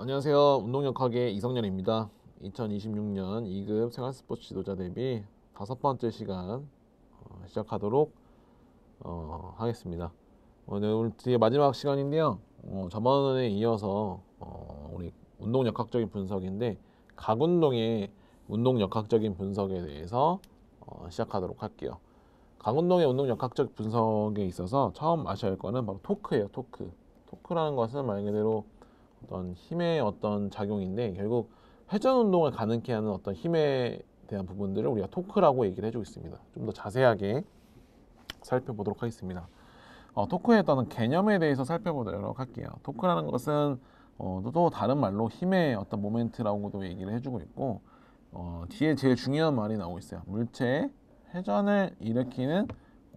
안녕하세요. 운동역학의 이성렬입니다. 2026년 2급 생활스포츠 지도자 대비 5번째 시간 시작하도록 하겠습니다. 오늘 뒤에 마지막 시간인데요. 저번에 이어서 우리 운동역학적인 분석인데 각운동의 운동역학적인 분석에 대해서 시작하도록 할게요. 각운동의 운동역학적 분석에 있어서 처음 아셔야 할 거는 바로 토크예요. 토크라는 것은 말 그대로 어떤 힘의 어떤 작용인데 결국 회전 운동을 가능케 하는 어떤 힘에 대한 부분들을 우리가 토크라고 얘기를 해주고 있습니다. 좀 더 자세하게 살펴보도록 하겠습니다. 토크의 어떤 개념에 대해서 살펴보도록 할게요. 토크라는 것은 또 다른 말로 힘의 어떤 모멘트라고도 얘기를 해주고 있고 뒤에 제일 중요한 말이 나오고 있어요. 물체의 회전을 일으키는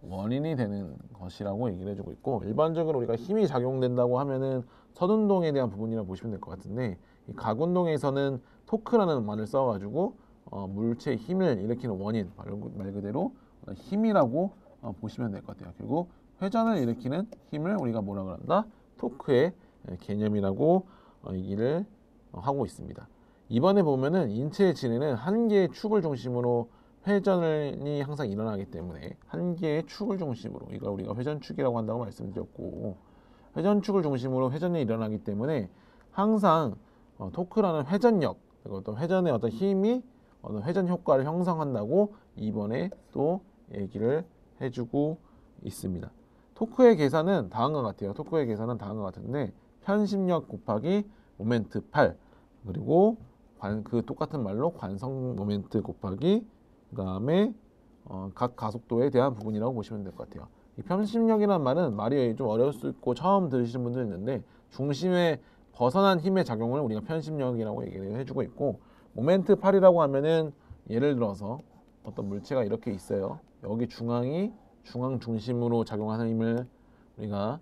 원인이 되는 것이라고 얘기를 해주고 있고, 일반적으로 우리가 힘이 작용된다고 하면은 선운동에 대한 부분이라고 보시면 될 것 같은데, 이 각운동에서는 토크라는 말을 써가지고 물체의 힘을 일으키는 원인, 말 그대로 힘이라고 보시면 될 것 같아요. 결국 회전을 일으키는 힘을 우리가 뭐라 그런다? 토크의 개념이라고 얘기를 하고 있습니다. 이번에 보면은 인체의 진해는 한 개의 축을 중심으로 회전이 항상 일어나기 때문에 한 개의 축을 중심으로, 이걸 우리가 회전축이라고 한다고 말씀드렸고, 회전축을 중심으로 회전이 일어나기 때문에 항상 토크라는 회전력, 어떤 회전의 어떤 힘이 어떤 회전 효과를 형성한다고 이번에 또 얘기를 해주고 있습니다. 토크의 계산은 다음과 같아요. 토크의 계산은 다음과 같은데, 편심력 곱하기 모멘트 8, 그리고 그 똑같은 말로 관성 모멘트 곱하기 그 다음에 각 가속도에 대한 부분이라고 보시면 될 것 같아요. 이 편심력이라는 말은 말이 좀 어려울 수 있고 처음 들으시는 분들 있는데, 중심에 벗어난 힘의 작용을 우리가 편심력이라고 얘기를 해주고 있고, 모멘트 8이라고 하면은 예를 들어서 어떤 물체가 이렇게 있어요. 여기 중앙 중심으로 작용하는 힘을 우리가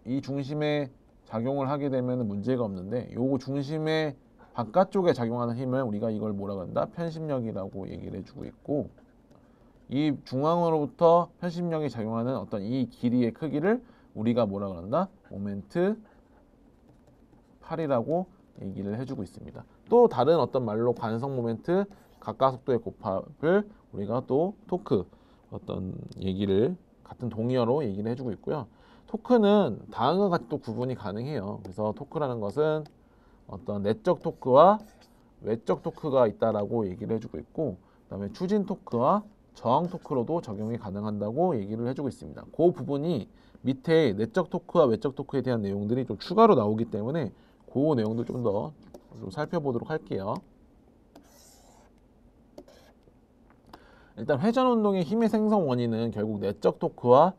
이 중심에 작용을 하게 되면 문제가 없는데, 요 중심에 바깥쪽에 작용하는 힘을 우리가 이걸 뭐라 그런다? 편심력이라고 얘기를 해주고 있고, 이 중앙으로부터 편심력이 작용하는 어떤 이 길이의 크기를 우리가 뭐라 그런다? 모멘트 8이라고 얘기를 해주고 있습니다. 또 다른 어떤 말로 관성 모멘트 각가속도의 곱합을 우리가 또 토크 어떤 얘기를 같은 동의어로 얘기를 해주고 있고요. 토크는 다음과 같이 또 구분이 가능해요. 그래서 토크라는 것은 어떤 내적 토크와 외적 토크가 있다라고 얘기를 해주고 있고, 그다음에 추진 토크와 저항 토크로도 적용이 가능한다고 얘기를 해주고 있습니다. 그 부분이 밑에 내적 토크와 외적 토크에 대한 내용들이 좀 추가로 나오기 때문에 그 내용도 좀 더 좀 살펴보도록 할게요. 일단 회전 운동의 힘의 생성 원인은 결국 내적 토크와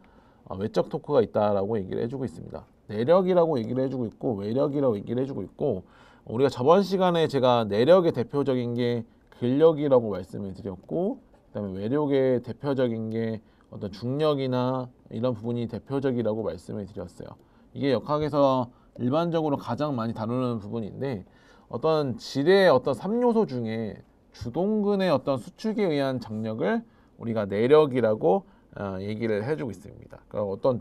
외적 토크가 있다라고 얘기를 해주고 있습니다. 내력이라고 얘기를 해주고 있고 외력이라고 얘기를 해주고 있고, 우리가 저번 시간에 제가 내력의 대표적인 게 근력이라고 말씀을 드렸고, 그다음에 외력의 대표적인 게 어떤 중력이나 이런 부분이 대표적이라고 말씀을 드렸어요. 이게 역학에서 일반적으로 가장 많이 다루는 부분인데, 어떤 질의 어떤 3요소 중에 주동근의 어떤 수축에 의한 장력을 우리가 내력이라고 얘기를 해주고 있습니다. 그러니까 어떤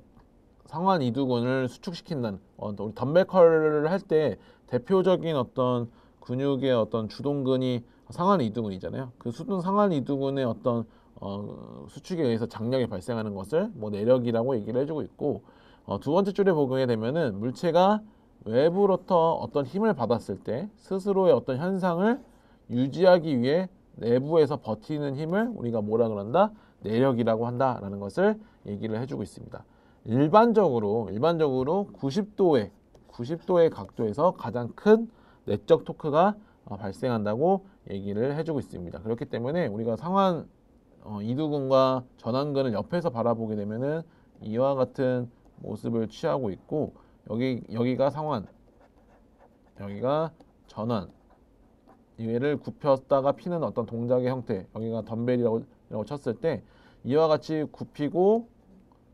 상완 이두근을 수축시킨다는 우리 덤벨 컬을 할 때 대표적인 어떤 근육의 어떤 주동근이 상완 이두근이잖아요. 그 상완 이두근의 어떤 수축에 의해서 장력이 발생하는 것을 뭐 내력이라고 얘기를 해주고 있고, 두 번째 줄에 보게 되면은 물체가 외부로부터 어떤 힘을 받았을 때 스스로의 어떤 현상을 유지하기 위해 내부에서 버티는 힘을 우리가 뭐라 그런다? 내력이라고 한다라는 것을 얘기를 해주고 있습니다. 일반적으로 90도의 각도에서 가장 큰 내적 토크가 발생한다고 얘기를 해주고 있습니다. 그렇기 때문에 우리가 상완 이두근과 전완근을 옆에서 바라보게 되면은 이와 같은 모습을 취하고 있고, 여기가 상완, 여기가 전완, 얘를 굽혔다가 피는 어떤 동작의 형태, 여기가 덤벨이라고 쳤을 때 이와 같이 굽히고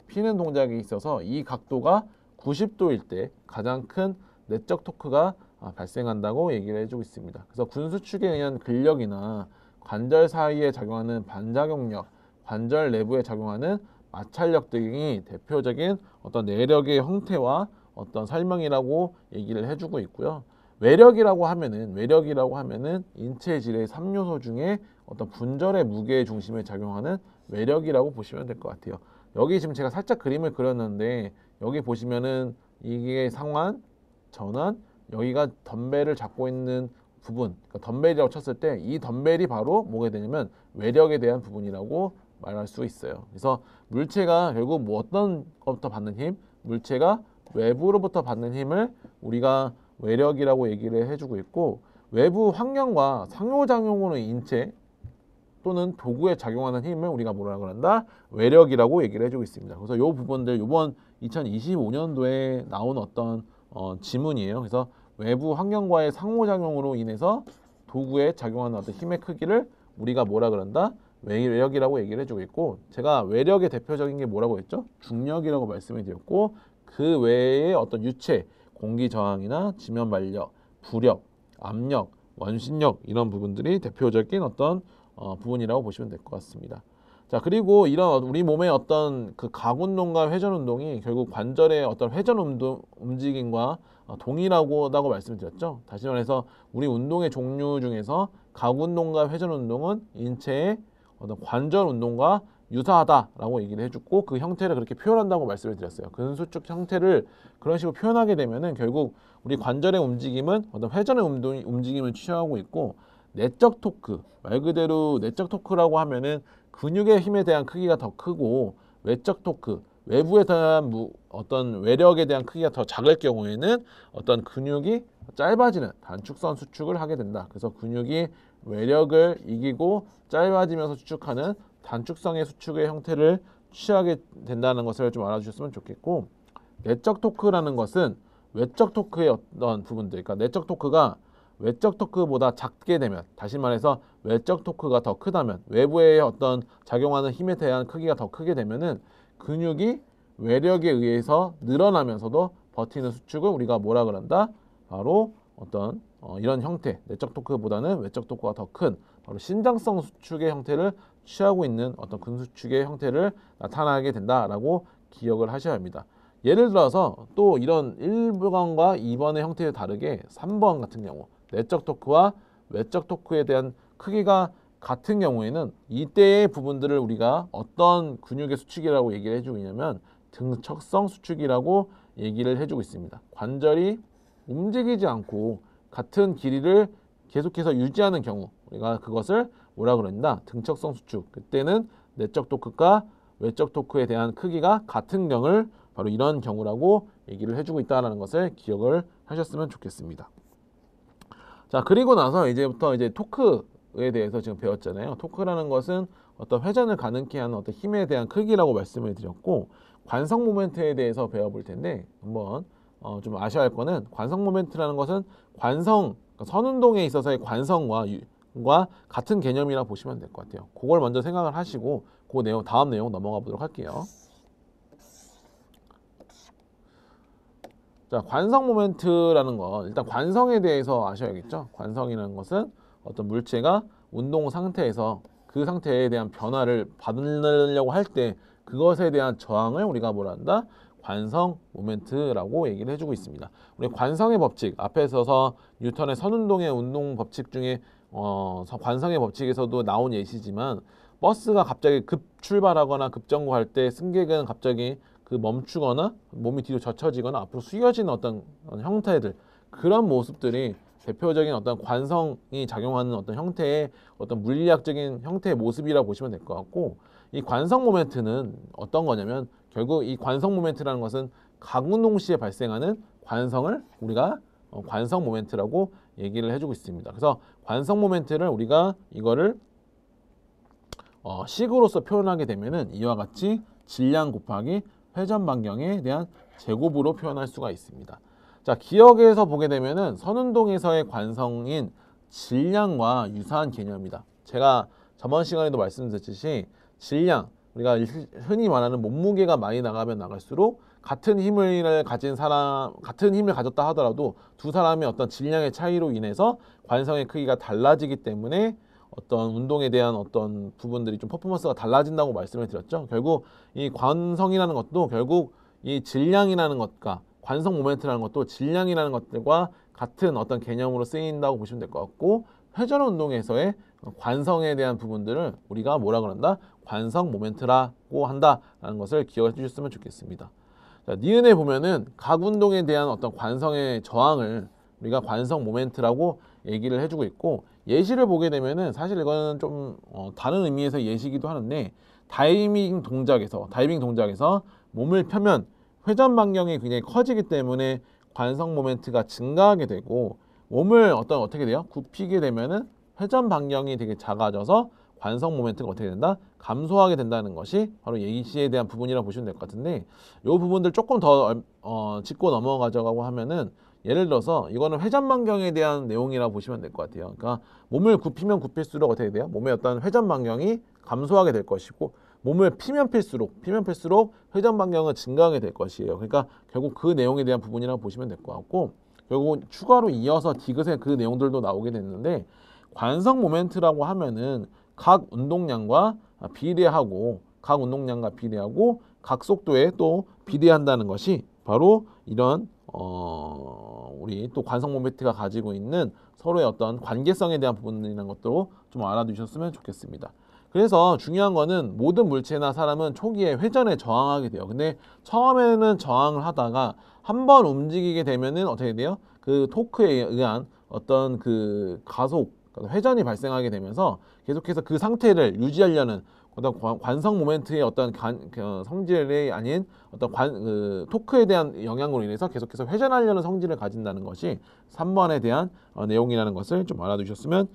피는 동작이 있어서 이 각도가 90도일 때 가장 큰 내적 토크가 발생한다고 얘기를 해주고 있습니다. 그래서 군수축에 의한 근력이나 관절 사이에 작용하는 반작용력, 관절 내부에 작용하는 마찰력 등이 대표적인 어떤 내력의 형태와 어떤 설명이라고 얘기를 해주고 있고요. 외력이라고 하면은 인체 질의 3요소 중에 어떤 분절의 무게 중심에 작용하는 외력이라고 보시면 될 것 같아요. 여기 지금 제가 살짝 그림을 그렸는데 여기 보시면은 이게 상완, 전완, 여기가 덤벨을 잡고 있는 부분, 그러니까 덤벨이라고 쳤을 때 이 덤벨이 바로 뭐가 되냐면 외력에 대한 부분이라고 말할 수 있어요. 그래서 물체가 결국 뭐 어떤 것부터 받는 힘? 물체가 외부로부터 받는 힘을 우리가 외력이라고 얘기를 해주고 있고, 외부 환경과 상호작용으로 인체 또는 도구에 작용하는 힘을 우리가 뭐라 그런다? 외력이라고 얘기를 해주고 있습니다. 그래서 이 부분들 이번 2025년도에 나온 어떤 지문이에요. 그래서 외부 환경과의 상호작용으로 인해서 도구에 작용하는 어떤 힘의 크기를 우리가 뭐라 그런다? 외력이라고 얘기를 해주고 있고, 제가 외력의 대표적인 게 뭐라고 했죠? 중력이라고 말씀을 드렸고, 그 외에 어떤 유체, 공기 저항이나 지면 발력, 부력, 압력, 원심력 이런 부분들이 대표적인 어떤 부분이라고 보시면 될 것 같습니다. 자, 그리고 이런 우리 몸의 어떤 그 각운동과 회전운동이 결국 관절의 어떤 움직임과 동일하다고 말씀드렸죠. 다시 말해서 우리 운동의 종류 중에서 각운동과 회전운동은 인체의 어떤 관절 운동과 유사하다라고 얘기를 해줬고, 그 형태를 그렇게 표현한다고 말씀을 드렸어요. 근수축 형태를 그런 식으로 표현하게 되면은 결국 우리 관절의 움직임은 어떤 회전의 움직임을 취하고 있고, 내적 토크, 말 그대로 내적 토크라고 하면은 근육의 힘에 대한 크기가 더 크고, 외적 토크, 외부에 대한 어떤 외력에 대한 크기가 더 작을 경우에는 어떤 근육이 짧아지는 단축선 수축을 하게 된다. 그래서 근육이 외력을 이기고 짧아지면서 수축하는 단축성의 수축의 형태를 취하게 된다는 것을 좀 알아주셨으면 좋겠고, 내적 토크라는 것은 외적 토크의 어떤 부분들, 그러니까 내적 토크가 외적 토크보다 작게 되면, 다시 말해서 외적 토크가 더 크다면, 외부의 어떤 작용하는 힘에 대한 크기가 더 크게 되면은 근육이 외력에 의해서 늘어나면서도 버티는 수축을 우리가 뭐라 그런다? 바로 어떤 이런 형태, 내적 토크보다는 외적 토크가 더 큰 바로 신장성 수축의 형태를 취하고 있는 어떤 근수축의 형태를 나타나게 된다라고 기억을 하셔야 합니다. 예를 들어서 또 이런 1번과 2번의 형태에 다르게 3번 같은 경우 내적 토크와 외적 토크에 대한 크기가 같은 경우에는 이때의 부분들을 우리가 어떤 근육의 수축이라고 얘기를 해주고 있냐면 등척성 수축이라고 얘기를 해주고 있습니다. 관절이 움직이지 않고 같은 길이를 계속해서 유지하는 경우 우리가 그것을 뭐라 그런다? 등척성 수축. 그때는 내적 토크가 외적 토크에 대한 크기가 같은 경우를 바로 이런 경우라고 얘기를 해주고 있다는 것을 기억을 하셨으면 좋겠습니다. 자, 그리고 나서 이제부터 이제 토크에 대해서 지금 배웠잖아요. 토크라는 것은 어떤 회전을 가능케 하는 어떤 힘에 대한 크기라고 말씀을 드렸고, 관성 모멘트에 대해서 배워볼 텐데 한번 좀 아셔야 할 거는, 관성 모멘트라는 것은 관성, 그러니까 선운동에 있어서의 관성과 같은 개념이라 보시면 될 것 같아요. 그걸 먼저 생각을 하시고 그 내용, 다음 내용 넘어가 보도록 할게요. 자, 관성 모멘트라는 건 일단 관성에 대해서 아셔야겠죠. 관성이라는 것은 어떤 물체가 운동 상태에서 그 상태에 대한 변화를 받으려고 할 때 그것에 대한 저항을 우리가 뭐라 한다? 관성 모멘트라고 얘기를 해주고 있습니다. 우리 관성의 법칙, 앞에 서서 뉴턴의 선운동의 운동 법칙 중에 관성의 법칙에서도 나온 예시지만, 버스가 갑자기 급 출발하거나 급정거할 때 승객은 갑자기 그 멈추거나 몸이 뒤로 젖혀지거나 앞으로 숙여지는 어떤 형태들, 그런 모습들이 대표적인 어떤 관성이 작용하는 어떤 형태의 어떤 물리학적인 형태의 모습이라고 보시면 될 것 같고, 이 관성 모멘트는 어떤 거냐면 결국 이 관성 모멘트라는 것은 각운동 시에 발생하는 관성을 우리가 관성 모멘트라고 얘기를 해주고 있습니다. 그래서 관성 모멘트를 우리가 이거를 식으로서 표현하게 되면은 이와 같이 질량 곱하기 회전 반경에 대한 제곱으로 표현할 수가 있습니다. 자, 기억에서 보게 되면은 선운동에서의 관성인 질량과 유사한 개념이다. 제가 저번 시간에도 말씀드렸듯이 질량, 우리가 흔히 말하는 몸무게가 많이 나가면 나갈수록 같은 힘을 가졌다 하더라도 두 사람의 어떤 질량의 차이로 인해서 관성의 크기가 달라지기 때문에 어떤 운동에 대한 어떤 부분들이 좀 퍼포먼스가 달라진다고 말씀을 드렸죠. 결국 이 관성이라는 것도 결국 이 질량이라는 것과 관성 모멘트라는 것도 질량이라는 것들과 같은 어떤 개념으로 쓰인다고 보시면 될 것 같고, 회전 운동에서의 관성에 대한 부분들을 우리가 뭐라 그런다? 관성 모멘트라고 한다라는 것을 기억해 주셨으면 좋겠습니다. 자, 니은에 보면은 각 운동에 대한 어떤 관성의 저항을 우리가 관성 모멘트라고 얘기를 해주고 있고, 예시를 보게 되면은 사실 이거는 좀 다른 의미에서 예시이기도 하는데, 다이빙 동작에서 몸을 펴면 회전 반경이 굉장히 커지기 때문에 관성 모멘트가 증가하게 되고, 몸을 어떻게 돼요? 굽히게 되면은 회전 반경이 되게 작아져서 관성 모멘트가 어떻게 된다? 감소하게 된다는 것이 바로 예시에 대한 부분이라고 보시면 될 것 같은데, 이 부분들 조금 더 짚고 넘어가자고 하면은, 예를 들어서 이거는 회전 반경에 대한 내용이라고 보시면 될 것 같아요. 그러니까 몸을 굽히면 굽힐수록 어떻게 돼요? 몸의 어떤 회전 반경이 감소하게 될 것이고, 몸을 피면 필수록 회전 반경은 증가하게 될 것이에요. 그러니까 결국 그 내용에 대한 부분이라고 보시면 될 것 같고, 결국 추가로 이어서 디귿의 그 내용들도 나오게 됐는데, 관성 모멘트라고 하면은 각 운동량과 비례하고 각 속도에 또 비례한다는 것이 바로 이런 우리 또 관성 모멘트가 가지고 있는 서로의 어떤 관계성에 대한 부분이라는 것도 좀 알아두셨으면 좋겠습니다. 그래서 중요한 거는 모든 물체나 사람은 초기에 회전에 저항하게 돼요. 근데 처음에는 저항을 하다가 한번 움직이게 되면은 어떻게 돼요? 그 토크에 의한 어떤 그 가속, 회전이 발생하게 되면서 계속해서 그 상태를 유지하려는 어떤 관성 모멘트의 어떤 성질이 아닌 어떤 토크에 대한 영향으로 인해서 계속해서 회전하려는 성질을 가진다는 것이 3번에 대한 내용이라는 것을 좀 알아두셨으면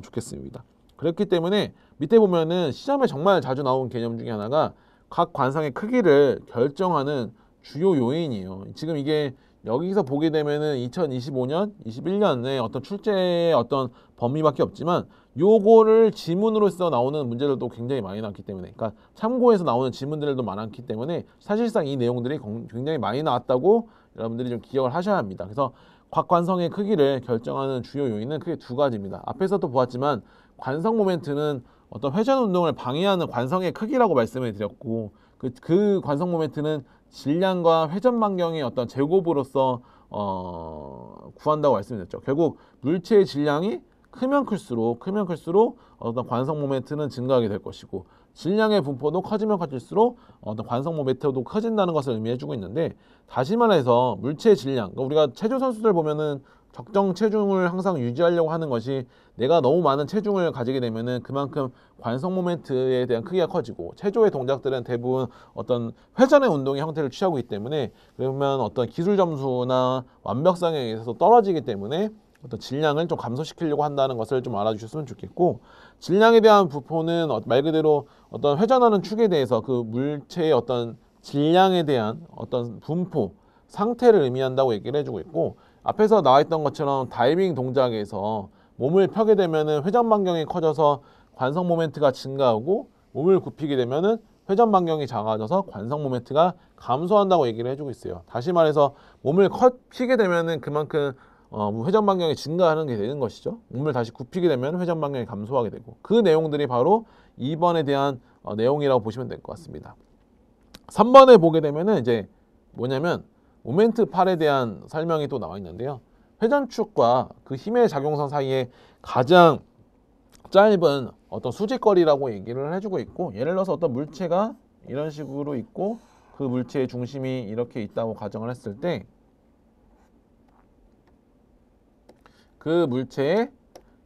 좋겠습니다. 그렇기 때문에 밑에 보면은 시험에 정말 자주 나온 개념 중에 하나가 각 관성의 크기를 결정하는 주요 요인이에요. 지금 이게 여기서 보게 되면은 2025년, 21년에 어떤 출제의 어떤 범위밖에 없지만, 요거를 지문으로서 나오는 문제들도 굉장히 많이 나왔기 때문에, 그러니까 참고해서 나오는 지문들도 많았기 때문에 사실상 이 내용들이 굉장히 많이 나왔다고 여러분들이 좀 기억을 하셔야 합니다. 그래서 각 관성의 크기를 결정하는 주요 요인은 크게 두 가지입니다. 앞에서도 보았지만 관성 모멘트는 어떤 회전 운동을 방해하는 관성의 크기라고 말씀을 드렸고, 그 관성 모멘트는 질량과 회전 반경의 어떤 제곱으로서 구한다고 말씀드렸죠. 결국 물체의 질량이 크면 클수록 어떤 관성 모멘트는 증가하게 될 것이고, 질량의 분포도 커지면 커질수록 어떤 관성 모멘트도 커진다는 것을 의미해주고 있는데, 다시 말해서 물체의 질량, 그러니까 우리가 체조 선수들 보면은 적정 체중을 항상 유지하려고 하는 것이, 내가 너무 많은 체중을 가지게 되면은 그만큼 관성 모멘트에 대한 크기가 커지고, 체조의 동작들은 대부분 어떤 회전의 운동의 형태를 취하고 있기 때문에, 그러면 어떤 기술 점수나 완벽성에 의해서 떨어지기 때문에 어떤 질량을 좀 감소시키려고 한다는 것을 좀 알아주셨으면 좋겠고, 질량에 대한 부포는 말 그대로 어떤 회전하는 축에 대해서 그 물체의 어떤 질량에 대한 어떤 분포, 상태를 의미한다고 얘기를 해주고 있고, 앞에서 나와 있던 것처럼 다이빙 동작에서 몸을 펴게 되면은 회전 반경이 커져서 관성 모멘트가 증가하고, 몸을 굽히게 되면은 회전 반경이 작아져서 관성 모멘트가 감소한다고 얘기를 해주고 있어요. 다시 말해서 몸을 펴게 되면은 그만큼 회전 반경이 증가하는 게 되는 것이죠. 몸을 다시 굽히게 되면 회전 반경이 감소하게 되고, 그 내용들이 바로 2번에 대한 내용이라고 보시면 될 것 같습니다. 3번에 보게 되면은 이제 뭐냐면 모멘트 8에 대한 설명이 또 나와 있는데요. 회전축과 그 힘의 작용선 사이에 가장 짧은 어떤 수직거리라고 얘기를 해주고 있고, 예를 들어서 어떤 물체가 이런 식으로 있고 그 물체의 중심이 이렇게 있다고 가정을 했을 때, 그 물체에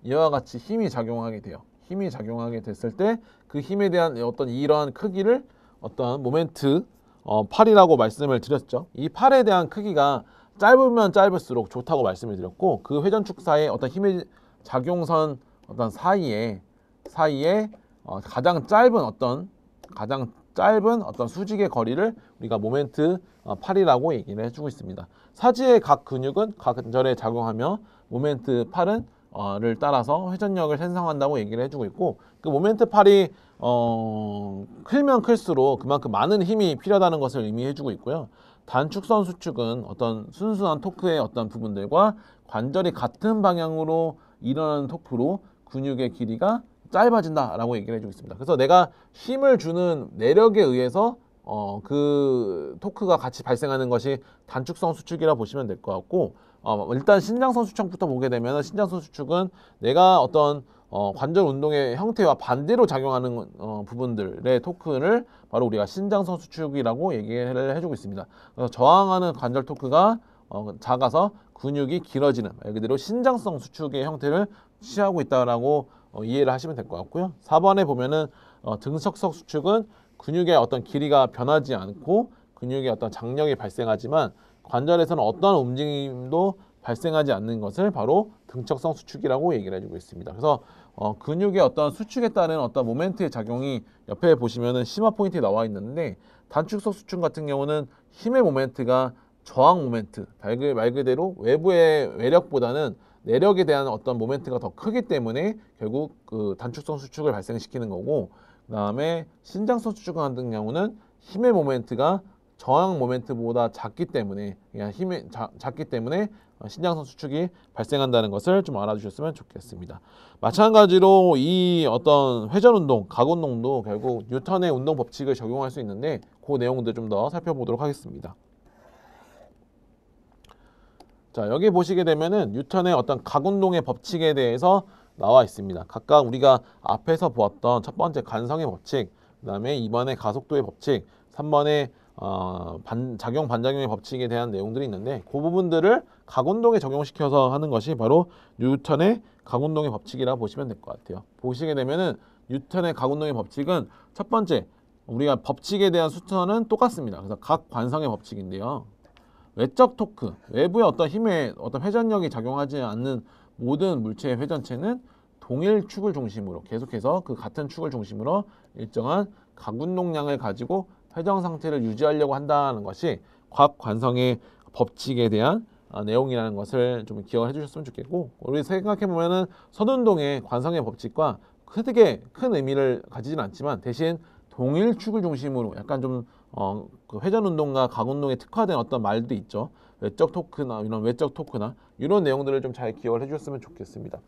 이와 같이 힘이 작용하게 돼요. 힘이 작용하게 됐을 때 그 힘에 대한 어떤 이러한 크기를 어떤 모멘트 8이라고 말씀을 드렸죠. 이 8에 대한 크기가 짧으면 짧을수록 좋다고 말씀을 드렸고, 그 회전축 사이의 어떤 힘의 작용선 어떤 사이에 가장 짧은 어떤 수직의 거리를 우리가 모멘트 8이라고 얘기를 해주고 있습니다. 사지의 각 근육은 각 관절에 작용하며 모멘트 8은 를 따라서 회전력을 생성한다고 얘기를 해주고 있고, 그 모멘트 8이 클면 클수록 그만큼 많은 힘이 필요하다는 것을 의미해주고 있고요. 단축선 수축은 어떤 순수한 토크의 어떤 부분들과 관절이 같은 방향으로 일어나는 토크로 근육의 길이가 짧아진다라고 얘기를 해주고 있습니다. 그래서 내가 힘을 주는 내력에 의해서 그 토크가 같이 발생하는 것이 단축성 수축이라 보시면 될 것 같고, 일단 신장선 수축부터 보게 되면 신장선 수축은 내가 어떤 관절 운동의 형태와 반대로 작용하는 부분들의 토크를 바로 우리가 신장선 수축이라고 얘기를 해주고 있습니다. 그래서 저항하는 관절 토크가 작아서 근육이 길어지는 말 그대로 신장성 수축의 형태를 취하고 있다라고 이해를 하시면 될 것 같고요. 4번에 보면은 등척석 수축은 근육의 어떤 길이가 변하지 않고 근육의 어떤 장력이 발생하지만 관절에서는 어떤 움직임도 발생하지 않는 것을 바로 등척성 수축이라고 얘기를 해주고 있습니다. 그래서 근육의 어떤 수축에 따른 어떤 모멘트의 작용이 옆에 보시면은 심화 포인트에 나와 있는데, 단축성 수축 같은 경우는 힘의 모멘트가 저항 모멘트, 말 그대로 외부의 외력보다는 내력에 대한 어떤 모멘트가 더 크기 때문에 결국 그 단축성 수축을 발생시키는 거고, 그 다음에 신장성 수축 같은 경우는 힘의 모멘트가 저항 모멘트보다 작기 때문에, 그냥 작기 때문에 신장성 수축이 발생한다는 것을 좀 알아주셨으면 좋겠습니다. 마찬가지로 이 어떤 회전 운동, 각 운동도 결국 뉴턴의 운동 법칙을 적용할 수 있는데, 그 내용들 좀 더 살펴보도록 하겠습니다. 자, 여기 보시게 되면은 뉴턴의 어떤 각 운동의 법칙에 대해서 나와 있습니다. 각각 우리가 앞에서 보았던 첫 번째 관성의 법칙, 그 다음에 2번의 가속도의 법칙, 3번의 작용 반작용의 법칙에 대한 내용들이 있는데, 그 부분들을 각 운동에 적용시켜서 하는 것이 바로 뉴턴의 각 운동의 법칙이라 보시면 될 것 같아요. 보시게 되면은 뉴턴의 각 운동의 법칙은 첫 번째, 우리가 법칙에 대한 수천은 똑같습니다. 그래서 각 관성의 법칙인데요. 외적 토크, 외부의 어떤 힘에 어떤 회전력이 작용하지 않는 모든 물체의 회전체는 동일 축을 중심으로 계속해서 그 같은 축을 중심으로 일정한 각 운동량을 가지고 회전 상태를 유지하려고 한다는 것이 각 관성의 법칙에 대한 내용이라는 것을 좀 기억을 해주셨으면 좋겠고, 우리 생각해 보면은 선운동의 관성의 법칙과 크게 큰 의미를 가지진 않지만 대신 동일 축을 중심으로 약간 좀 그 회전 운동과 각 운동에 특화된 어떤 말도 있죠. 외적 토크나 이런 내용들을 좀 잘 기억을 해주셨으면 좋겠습니다.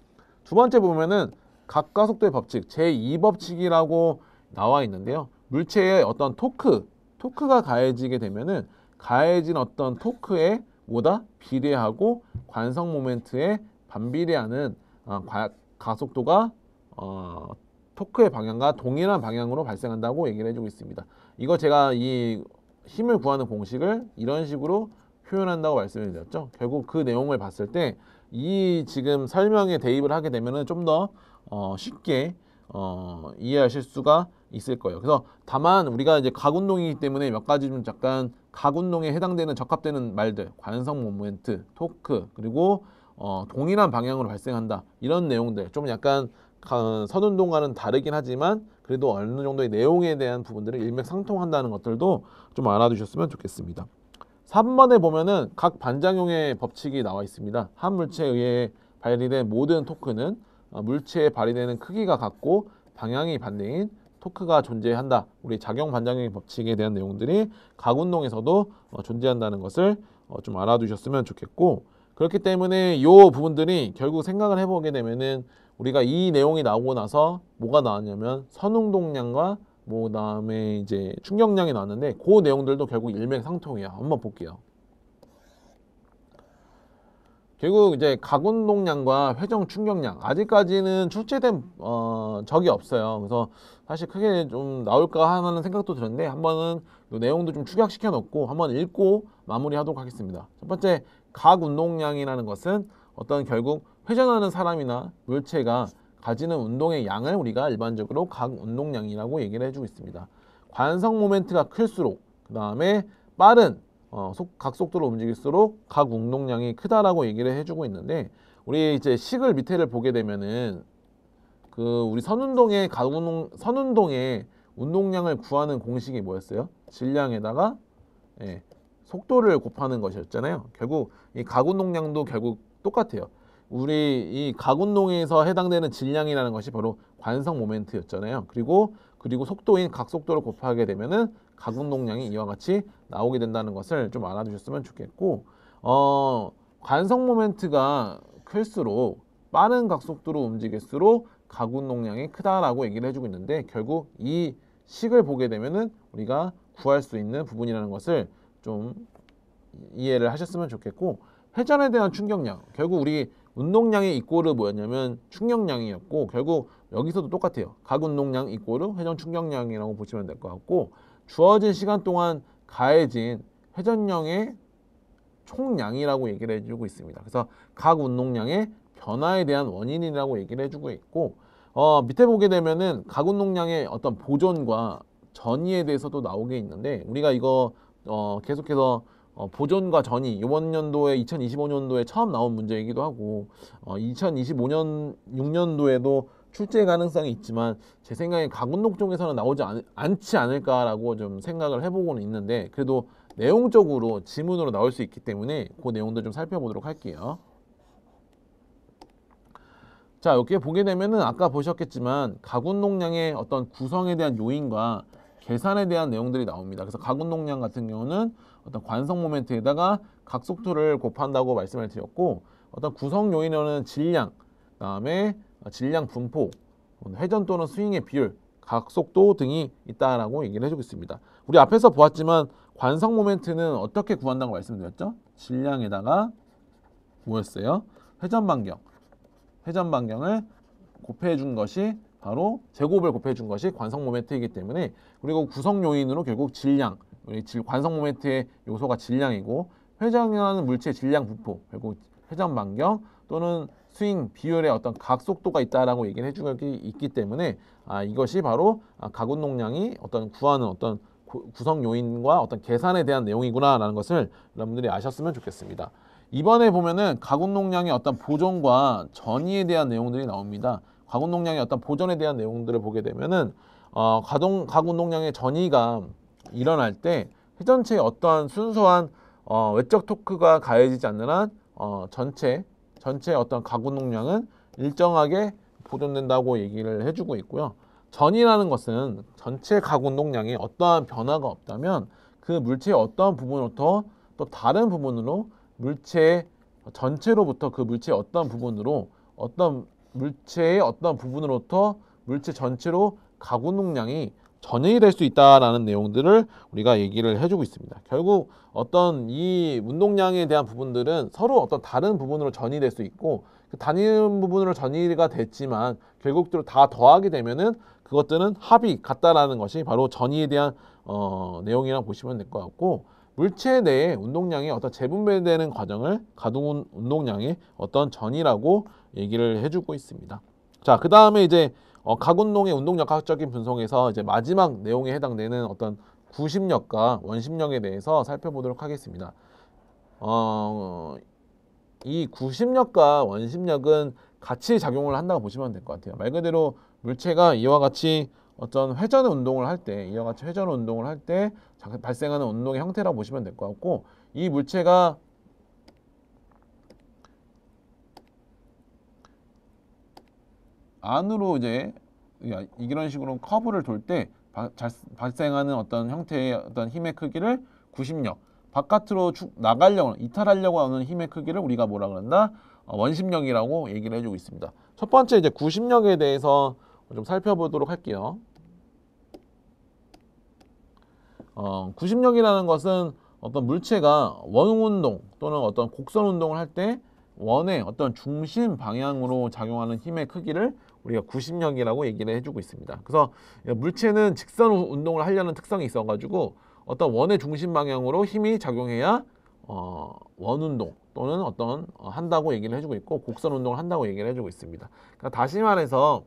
두 번째 보면은 각가속도의 법칙 제2법칙이라고 나와 있는데요. 물체의 어떤 토크가 가해지게 되면은 가해진 어떤 토크에 뭐다 비례하고 관성 모멘트에 반비례하는 가속도가 토크의 방향과 동일한 방향으로 발생한다고 얘기를 해주고 있습니다. 이거 제가 이 힘을 구하는 공식을 이런 식으로 표현한다고 말씀을 드렸죠. 결국 그 내용을 봤을 때 이 지금 설명에 대입을 하게 되면은 좀 더 쉽게 이해하실 수가 있을 거예요. 그래서 다만 우리가 이제 각 운동이기 때문에 몇 가지 좀 약간 각 운동에 해당되는 적합되는 말들, 관성 모멘트, 토크, 그리고 동일한 방향으로 발생한다, 이런 내용들 좀 약간 선운동과는 다르긴 하지만 그래도 어느 정도의 내용에 대한 부분들을 일맥상통한다는 것들도 좀 알아두셨으면 좋겠습니다. 3번에 보면은 각 반작용의 법칙이 나와 있습니다. 한 물체에 의해 발휘된 모든 토크는 물체에 발휘되는 크기가 같고 방향이 반대인 토크가 존재한다. 우리 작용 반작용의 법칙에 대한 내용들이 각 운동에서도 존재한다는 것을 좀 알아두셨으면 좋겠고, 그렇기 때문에 이 부분들이 결국 생각을 해보게 되면은 우리가 이 내용이 나오고 나서 뭐가 나왔냐면 선운동량과 그다음에 이제 충격량이 나왔는데, 그 내용들도 결국 일맥상통이에요. 한번 볼게요. 결국 이제 각 운동량과 회전 충격량 아직까지는 출제된 적이 없어요. 그래서 사실 크게 좀 나올까 하는 생각도 드는데 한번은 이 내용도 좀 축약시켜 놓고 한번 읽고 마무리하도록 하겠습니다. 첫 번째, 각 운동량이라는 것은 어떤 결국 회전하는 사람이나 물체가 가지는 운동의 양을 우리가 일반적으로 각 운동량이라고 얘기를 해주고 있습니다. 관성 모멘트가 클수록, 그 다음에 빠른 각속도로 움직일수록 각 운동량이 크다라고 얘기를 해주고 있는데, 우리 이제 식을 밑에를 보게 되면은 그 우리 선운동의 선운동의 운동량을 구하는 공식이 뭐였어요? 질량에다가 속도를 곱하는 것이었잖아요. 결국 이 각 운동량도 결국 똑같아요. 우리 이 각 운동에서 해당되는 질량이라는 것이 바로 관성 모멘트였잖아요. 그리고 속도인 각속도를 곱하게 되면은 각 운동량이 이와 같이 나오게 된다는 것을 좀 알아두셨으면 좋겠고, 관성 모멘트가 클수록 빠른 각속도로 움직일수록 각 운동량이 크다라고 얘기를 해주고 있는데, 결국 이 식을 보게 되면은 우리가 구할 수 있는 부분이라는 것을 좀 이해를 하셨으면 좋겠고, 회전에 대한 충격량, 결국 우리 운동량의 이꼬르 뭐였냐면 충격량이었고, 결국 여기서도 똑같아요. 각 운동량 이꼬르 회전 충격량이라고 보시면 될 것 같고, 주어진 시간 동안 가해진 회전량의 총량이라고 얘기를 해주고 있습니다. 그래서 각 운동량의 변화에 대한 원인이라고 얘기를 해주고 있고, 밑에 보게 되면은 각 운동량의 어떤 보존과 전이에 대해서도 나오게 있는데, 우리가 이거 계속해서 보존과 전이 이번 연도에 2025년도에 처음 나온 문제이기도 하고 2025년 6년도에도 출제 가능성이 있지만 제 생각에 각 운동 쪽에서는 나오지 않지 않을까라고 좀 생각을 해보고는 있는데, 그래도 내용적으로 지문으로 나올 수 있기 때문에 그 내용도 좀 살펴보도록 할게요. 자, 이렇게 보게 되면은 아까 보셨겠지만 각 운동량의 어떤 구성에 대한 요인과 계산에 대한 내용들이 나옵니다. 그래서 각 운동량 같은 경우는 어떤 관성 모멘트에다가 각 속도를 곱한다고 말씀을 드렸고, 어떤 구성 요인으로는 질량, 그다음에 질량 분포, 회전 또는 스윙의 비율, 각 속도 등이 있다라고 얘기를 해주고 있습니다. 우리 앞에서 보았지만 관성 모멘트는 어떻게 구한다고 말씀드렸죠? 질량에다가 뭐였어요? 회전 반경을 곱해 준 것이 바로 제곱을 곱해 준 것이 관성 모멘트이기 때문에, 그리고 구성 요인으로 결국 질량, 관성 모멘트의 요소가 질량이고, 회전하는 물체의 질량 분포, 결국 회전 반경 또는 스윙 비율의 어떤 각 속도가 있다라고 얘기를 해주고 있기 때문에 이것이 바로 각 운동량이 어떤 구하는 어떤 구성 요인과 어떤 계산에 대한 내용이구나라는 것을 여러분들이 아셨으면 좋겠습니다. 이번에 보면은 각 운동량의 어떤 보존과 전이에 대한 내용들이 나옵니다. 각 운동량의 어떤 보존에 대한 내용들을 보게 되면은 각 운동량의 전이가 일어날 때 회전체의 어떠한 순수한 외적 토크가 가해지지 않는 한 전체의 어떤 각 운동량은 일정하게 보존된다고 얘기를 해주고 있고요. 전이라는 것은 전체 각 운동량에 어떠한 변화가 없다면 그 물체의 어떠한 부분부터 또 다른 부분으로 물체 전체로부터 그 물체의 어떤 부분으로 어떤 물체의 어떤 부분으로부터 물체 전체로 각 운동량이 전이될 수 있다라는 내용들을 우리가 얘기를 해주고 있습니다. 결국 어떤 이 운동량에 대한 부분들은 서로 어떤 다른 부분으로 전이될 수 있고, 그 다른 부분으로 전이가 됐지만 결국적으로 다 더하게 되면은 그것들은 합이 같다라는 것이 바로 전이에 대한 내용이라고 보시면 될 것 같고, 물체 내에 운동량이 어떤 재분배되는 과정을 가동 운동량의 어떤 전이라고 얘기를 해주고 있습니다. 자, 그 다음에 이제 각 운동의 운동역학적인 분석에서 이제 마지막 내용에 해당되는 어떤 구심력과 원심력에 대해서 살펴보도록 하겠습니다. 이 구심력과 원심력은 같이 작용을 한다고 보시면 될 것 같아요. 말 그대로 물체가 이와 같이 어떤 회전 운동을 할 때, 이와 같이 회전 운동을 할 때 발생하는 운동의 형태라고 보시면 될 것 같고, 이 물체가 안으로 이제 이런 식으로 커브를 돌 때 발생하는 어떤 형태의 어떤 힘의 크기를 구심력, 바깥으로 쭉 나가려고 이탈하려고 하는 힘의 크기를 우리가 뭐라 그런다? 원심력이라고 얘기를 해주고 있습니다. 첫 번째 이제 구심력에 대해서 좀 살펴보도록 할게요. 구심력이라는 것은 어떤 물체가 원운동 또는 어떤 곡선 운동을 할 때 원의 어떤 중심 방향으로 작용하는 힘의 크기를 우리가 구심력이라고 얘기를 해주고 있습니다. 그래서 물체는 직선 운동을 하려는 특성이 있어가지고 어떤 원의 중심 방향으로 힘이 작용해야 원운동 또는 어떤 한다고 얘기를 해주고 있고, 곡선 운동을 한다고 얘기를 해주고 있습니다. 그러니까 다시 말해서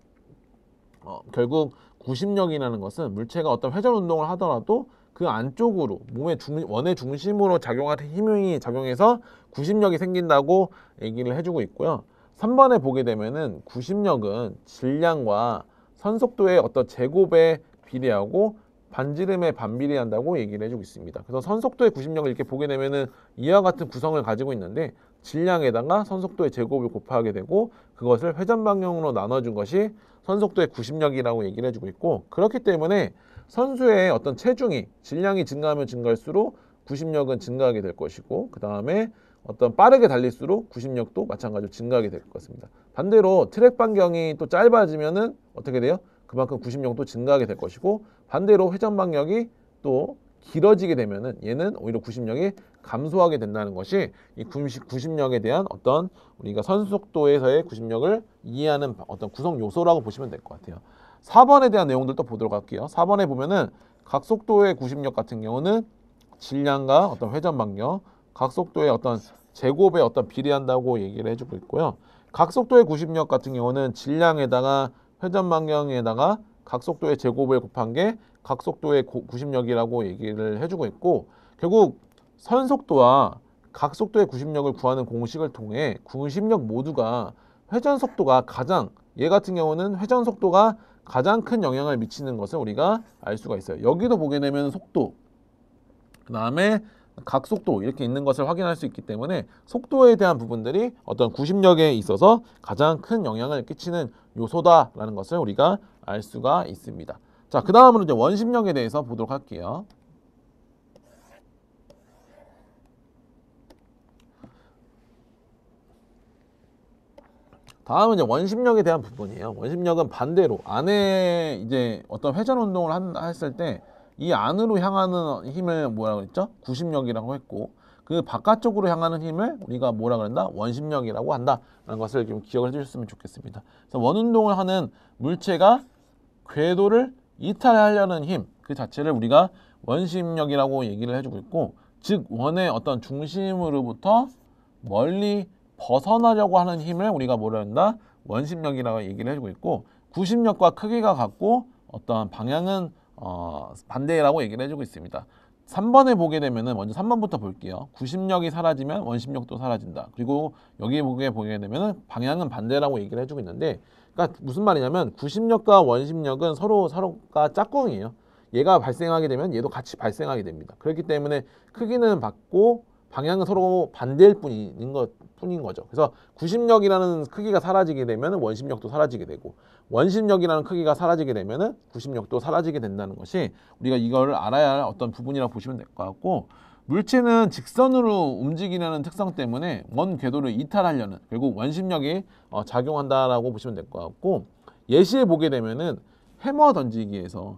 결국 구심력이라는 것은 물체가 어떤 회전 운동을 하더라도 그 안쪽으로 몸의 원의 중심으로 작용하는 힘이 작용해서 구심력이 생긴다고 얘기를 해주고 있고요. 3번에 보게 되면은 구심력은 질량과 선속도의 어떤 제곱에 비례하고 반지름에 반비례한다고 얘기를 해주고 있습니다. 그래서 선속도의 구심력을 이렇게 보게 되면은 이와 같은 구성을 가지고 있는데, 질량에다가 선속도의 제곱을 곱하게 되고 그것을 회전 방향으로 나눠준 것이 선속도의 구심력이라고 얘기를 해주고 있고, 그렇기 때문에 선수의 어떤 체중이 질량이 증가하면 증가할수록 구심력은 증가하게 될 것이고, 그 다음에 어떤 빠르게 달릴수록 구심력도 마찬가지로 증가하게 될 것입니다. 반대로 트랙 반경이 또 짧아지면은 어떻게 돼요? 그만큼 구심력도 증가하게 될 것이고, 반대로 회전 반경이 또 길어지게 되면은 얘는 오히려 구심력이 감소하게 된다는 것이 이 구심력에 대한 어떤 우리가 선속도에서의 구심력을 이해하는 어떤 구성 요소라고 보시면 될 것 같아요. 4번에 대한 내용들도 보도록 할게요. 4번에 보면은 각속도의 구심력 같은 경우는 질량과 어떤 회전 반경, 각속도의 어떤 제곱에 어떤 비례한다고 얘기를 해주고 있고요. 각속도의 구심력 같은 경우는 질량에다가 회전 반경에다가 각속도의 제곱을 곱한 게 각속도의 구심력이라고 얘기를 해주고 있고, 결국 선속도와 각속도의 구심력을 구하는 공식을 통해 구심력 모두가 회전 속도가 얘 같은 경우는 회전 속도가 가장 큰 영향을 미치는 것을 우리가 알 수가 있어요. 여기도 보게 되면 속도, 그 다음에 각속도 이렇게 있는 것을 확인할 수 있기 때문에 속도에 대한 부분들이 어떤 구심력에 있어서 가장 큰 영향을 끼치는 요소다라는 것을 우리가 알 수가 있습니다. 자, 그 다음으로 이제 원심력에 대해서 보도록 할게요. 다음은 이제 원심력에 대한 부분이에요. 원심력은 반대로 안에 이제 어떤 회전 운동을 했을 때 이 안으로 향하는 힘을 뭐라고 그랬죠? 구심력이라고 했고, 그 바깥쪽으로 향하는 힘을 우리가 뭐라 그런다? 원심력이라고 한다라는 것을 좀 기억을 해주셨으면 좋겠습니다. 그래서 원 운동을 하는 물체가 궤도를 이탈하려는 힘, 그 자체를 우리가 원심력이라고 얘기를 해주고 있고, 즉 원의 어떤 중심으로부터 멀리 벗어나려고 하는 힘을 우리가 뭐라 한다? 원심력이라고 얘기를 해주고 있고, 구심력과 크기가 같고 어떤 방향은 반대라고 얘기를 해주고 있습니다. 3번에 보게 되면은 먼저 3번부터 볼게요. 구심력이 사라지면 원심력도 사라진다. 그리고 여기 보게 되면은 방향은 반대라고 얘기를 해주고 있는데, 그러니까 무슨 말이냐면 구심력과 원심력은 서로가 짝꿍이에요. 얘가 발생하게 되면 얘도 같이 발생하게 됩니다. 그렇기 때문에 크기는 같고 방향은 서로 반대일 뿐인 거죠. 그래서 구심력이라는 크기가 사라지게 되면 원심력도 사라지게 되고, 원심력이라는 크기가 사라지게 되면 구심력도 사라지게 된다는 것이 우리가 이걸 알아야 할 어떤 부분이라고 보시면 될 것 같고, 물체는 직선으로 움직이려는 특성 때문에 원 궤도를 이탈하려는 결국 원심력이 작용한다라고 보시면 될 것 같고, 예시에 보게 되면은 해머 던지기에서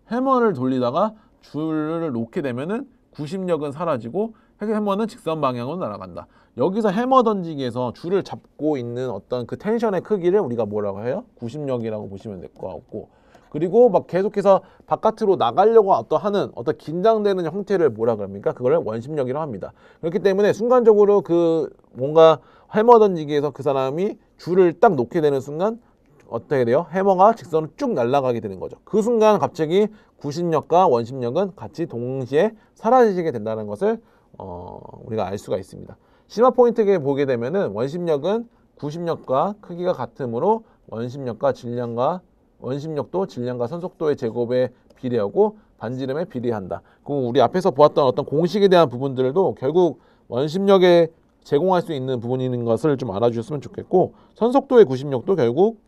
해머를 돌리다가 줄을 놓게 되면은 구심력은 사라지고 해머는 직선 방향으로 날아간다. 여기서 해머 던지기에서 줄을 잡고 있는 어떤 그 텐션의 크기를 우리가 뭐라고 해요? 구심력이라고 보시면 될 것 같고, 그리고 막 계속해서 바깥으로 나가려고 하는 어떤 긴장되는 형태를 뭐라 그럽니까? 그걸 원심력이라고 합니다. 그렇기 때문에 순간적으로 그 뭔가 해머 던지기에서 그 사람이 줄을 딱 놓게 되는 순간 어떻게 돼요? 해머가 직선으로 쭉 날아가게 되는 거죠. 그 순간 갑자기 구심력과 원심력은 같이 동시에 사라지게 된다는 것을 우리가 알 수가 있습니다. 심화 포인트에 보게 되면은 원심력은 구심력과 크기가 같으므로 원심력도 질량과 선속도의 제곱에 비례하고 반지름에 비례한다. 그리고 우리 앞에서 보았던 어떤 공식에 대한 부분들도 결국 원심력에 제공할 수 있는 부분인 것을 좀 알아주셨으면 좋겠고, 선속도의 구심력도 결국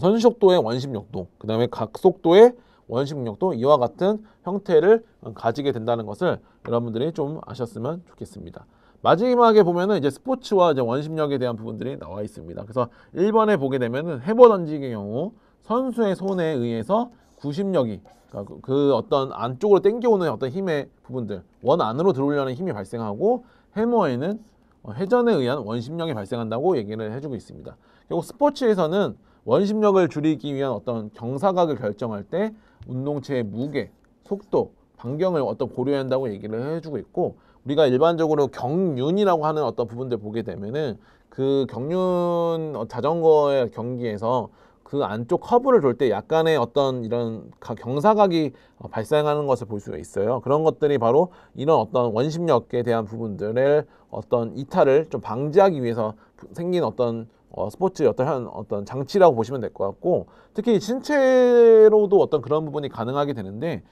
선속도의 원심력도, 그 다음에 각속도의 원심력도 이와 같은 형태를 가지게 된다는 것을 여러분들이 좀 아셨으면 좋겠습니다. 마지막에 보면은 이제 스포츠와 이제 원심력에 대한 부분들이 나와 있습니다. 그래서 1번에 보게 되면은 해머 던지기의 경우 선수의 손에 의해서 구심력이, 그러니까 그 어떤 안쪽으로 당겨오는 어떤 힘의 부분들, 원 안으로 들어오려는 힘이 발생하고, 해머에는 회전에 의한 원심력이 발생한다고 얘기를 해주고 있습니다. 결국 스포츠에서는 원심력을 줄이기 위한 어떤 경사각을 결정할 때 운동체의 무게, 속도, 반경을 고려해야 한다고 얘기를 해주고 있고, 우리가 일반적으로 경륜이라고 하는 어떤 부분들 보게 되면은 그 경륜 자전거의 경기에서 그 안쪽 커브를 돌 때 약간의 어떤 이런 경사각이 발생하는 것을 볼 수가 있어요. 그런 것들이 바로 이런 어떤 원심력에 대한 부분들의 어떤 이탈을 좀 방지하기 위해서 생긴 어떤 스포츠의 어떤 장치라고 보시면 될 것 같고, 특히 신체로도 어떤 그런 부분이 가능하게 되는데,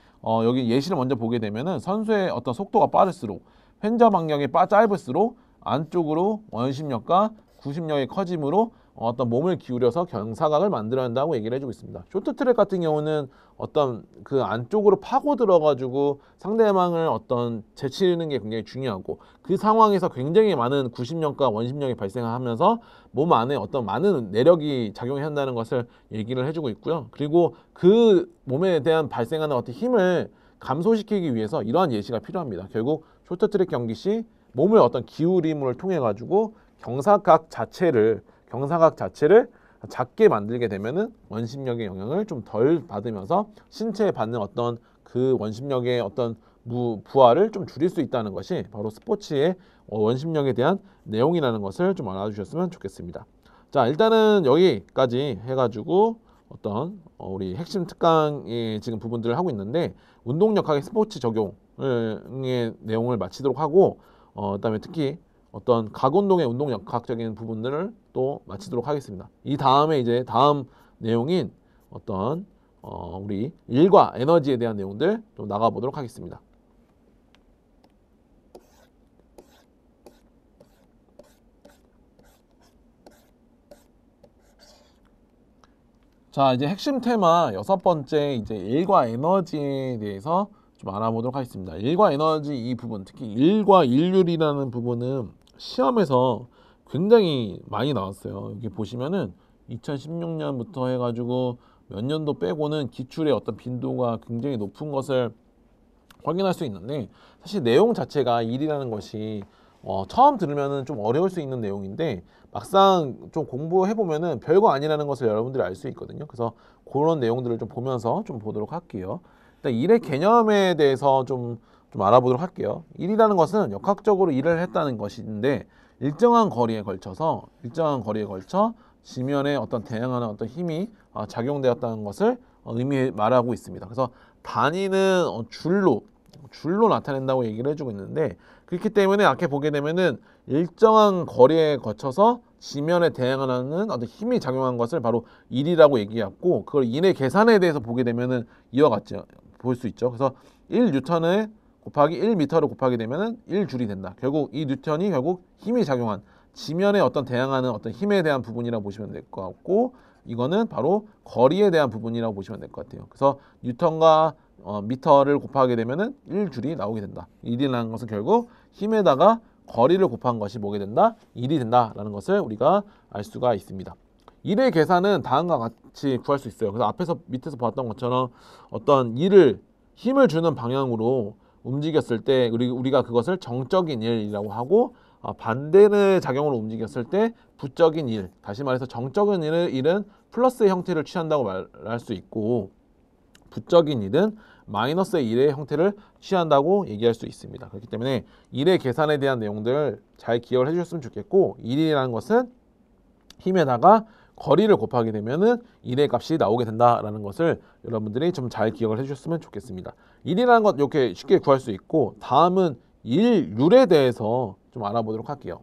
여기 예시를 먼저 보게 되면은 선수의 어떤 속도가 빠를수록, 회전 반경이 짧을수록 안쪽으로 원심력과 구심력이 커지므로 어떤 몸을 기울여서 경사각을 만들어야 한다고 얘기를 해주고 있습니다. 쇼트트랙 같은 경우는 어떤 그 안쪽으로 파고 들어가지고 상대방을 제치는 게 굉장히 중요하고, 그 상황에서 굉장히 많은 구심력과 원심력이 발생하면서 몸 안에 어떤 많은 내력이 작용해야 한다는 것을 얘기를 해주고 있고요. 그리고 그 몸에 대한 발생하는 어떤 힘을 감소시키기 위해서 이러한 예시가 필요합니다. 결국 쇼트트랙 경기 시 몸의 어떤 기울임을 통해 가지고 경사각 자체를 작게 만들게 되면은 원심력의 영향을 좀 덜 받으면서 신체에 받는 어떤 그 원심력의 어떤 부하를 좀 줄일 수 있다는 것이 바로 스포츠의 원심력에 대한 내용이라는 것을 좀 알아주셨으면 좋겠습니다. 자, 일단은 여기까지 해가지고 어떤 우리 핵심 특강의 지금 부분들을 하고 있는데 운동역학의 스포츠 적용의 내용을 마치도록 하고 그다음에 특히 어떤 각운동의 운동역학적인 부분들을 또 마치도록 하겠습니다. 이 다음에 이제 다음 내용인 어떤 우리 일과 에너지에 대한 내용들 좀 나가보도록 하겠습니다. 자, 이제 핵심 테마 6번째 이제 일과 에너지에 대해서 좀 알아보도록 하겠습니다. 일과 에너지 이 부분, 특히 일과 일률이라는 부분은 시험에서 굉장히 많이 나왔어요. 여기 보시면은 2016년부터 해가지고 몇 년도 빼고는 기출의 어떤 빈도가 굉장히 높은 것을 확인할 수 있는데 사실 내용 자체가 일이라는 것이 처음 들으면은 좀 어려울 수 있는 내용인데 막상 좀 공부해 보면은 별거 아니라는 것을 여러분들이 알 수 있거든요. 그래서 그런 내용들을 좀 보면서 좀 보도록 할게요. 일단 일의 개념에 대해서 좀 알아보도록 할게요. 일이라는 것은 역학적으로 일을 했다는 것인데 일정한 거리에 걸쳐 지면에 어떤 다양한 어떤 힘이 작용되었다는 것을 말하고 있습니다. 그래서 단위는 줄로 나타낸다고 얘기를 해주고 있는데 그렇기 때문에 앞에 보게 되면은 일정한 거리에 거쳐서 지면에 대응하는 어떤 힘이 작용한 것을 바로 일이라고 얘기했고 그걸 인의 계산에 대해서 보게 되면은 이와 같이 볼 수 있죠. 그래서 1뉴턴에 곱하기 1미터를 곱하게 되면은 1줄이 된다. 결국 이 뉴턴이 결국 힘이 작용한 지면에 어떤 대항하는 어떤 힘에 대한 부분이라고 보시면 될 것 같고 이거는 바로 거리에 대한 부분이라고 보시면 될 것 같아요. 그래서 뉴턴과 미터를 곱하게 되면은 1줄이 나오게 된다. 1이라는 것은 결국 힘에다가 거리를 곱한 것이 뭐게 된다? 1이 된다라는 것을 우리가 알 수가 있습니다. 1의 계산은 다음과 같이 구할 수 있어요. 그래서 밑에서 봤던 것처럼 어떤 힘을 주는 방향으로 움직였을 때 우리가 그것을 정적인 일이라고 하고 반대의 작용으로 움직였을 때 부적인 일, 다시 말해서 정적인 일은 플러스의 형태를 취한다고 말할 수 있고 부적인 일은 마이너스의 일의 형태를 취한다고 얘기할 수 있습니다. 그렇기 때문에 일의 계산에 대한 내용들 잘 기억을 해주셨으면 좋겠고 일이라는 것은 힘에다가 거리를 곱하게 되면은 일의 값이 나오게 된다라는 것을 여러분들이 좀 잘 기억을 해주셨으면 좋겠습니다. 일이라는 것 이렇게 쉽게 구할 수 있고 다음은 일률에 대해서 좀 알아보도록 할게요.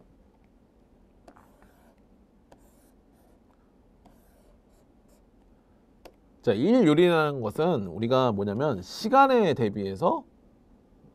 자, 일률이라는 것은 우리가 뭐냐면 시간에 대비해서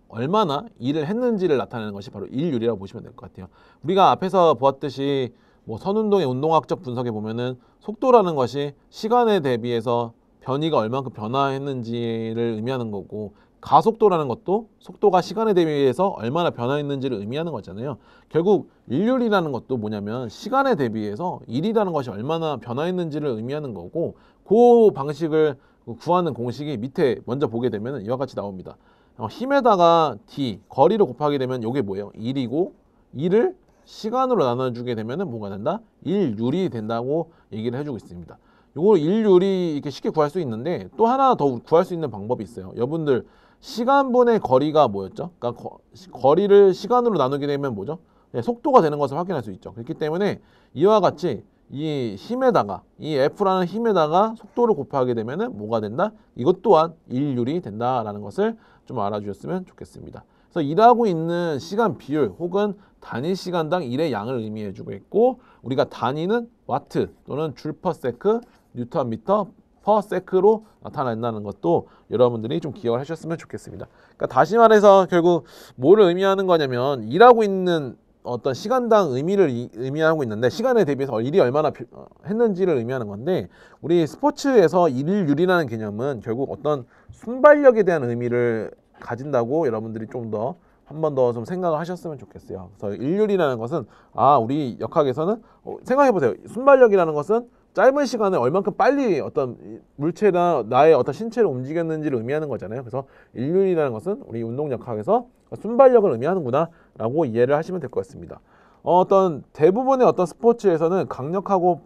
얼마나 일을 했는지를 나타내는 것이 바로 일률이라고 보시면 될 것 같아요. 우리가 앞에서 보았듯이 뭐 선운동의 운동학적 분석에 보면은 속도라는 것이 시간에 대비해서 변이가 얼만큼 변화했는지를 의미하는 거고 가속도라는 것도 속도가 시간에 대비해서 얼마나 변화했는지를 의미하는 거잖아요. 결국 일률이라는 것도 뭐냐면 시간에 대비해서 일이라는 것이 얼마나 변화했는지를 의미하는 거고 그 방식을 구하는 공식이 밑에 먼저 보게 되면 이와 같이 나옵니다. 힘에다가 d, 거리를 곱하게 되면 이게 뭐예요? 1이고 1을 시간으로 나눠주게 되면 뭐가 된다? 일률이 된다고 얘기를 해주고 있습니다. 이걸 일률이 이렇게 쉽게 구할 수 있는데 또 하나 더 구할 수 있는 방법이 있어요. 여러분들 시간분의 거리가 뭐였죠? 그러니까 거리를 시간으로 나누게 되면 뭐죠? 네, 속도가 되는 것을 확인할 수 있죠. 그렇기 때문에 이와 같이 이 F라는 힘에다가 속도를 곱하게 되면은 뭐가 된다? 이것 또한 일률이 된다라는 것을 좀 알아주셨으면 좋겠습니다. 그래서 일하고 있는 시간 비율 혹은 단위 시간당 일의 양을 의미해주고 있고 우리가 단위는 와트 또는 줄 퍼 세크, 뉴턴 미터 퍼 세크로 나타낸다는 것도 여러분들이 좀 기억을 하셨으면 좋겠습니다. 그러니까 다시 말해서 결국 뭐를 의미하는 거냐면 일하고 있는 어떤 시간당 의미를 의미하고 있는데 시간에 대비해서 일이 얼마나 했는지를 의미하는 건데 우리 스포츠에서 일률이라는 개념은 결국 어떤 순발력에 대한 의미를 가진다고 여러분들이 좀 더 한 번 더 좀 생각을 하셨으면 좋겠어요. 그래서 일률이라는 것은 우리 역학에서는 생각해 보세요. 순발력이라는 것은 짧은 시간에 얼만큼 빨리 어떤 물체나 나의 어떤 신체를 움직였는지를 의미하는 거잖아요. 그래서 일률이라는 것은 우리 운동역학에서 순발력을 의미하는구나 라고 이해를 하시면 될 것 같습니다. 어떤 대부분의 어떤 스포츠에서는 강력하고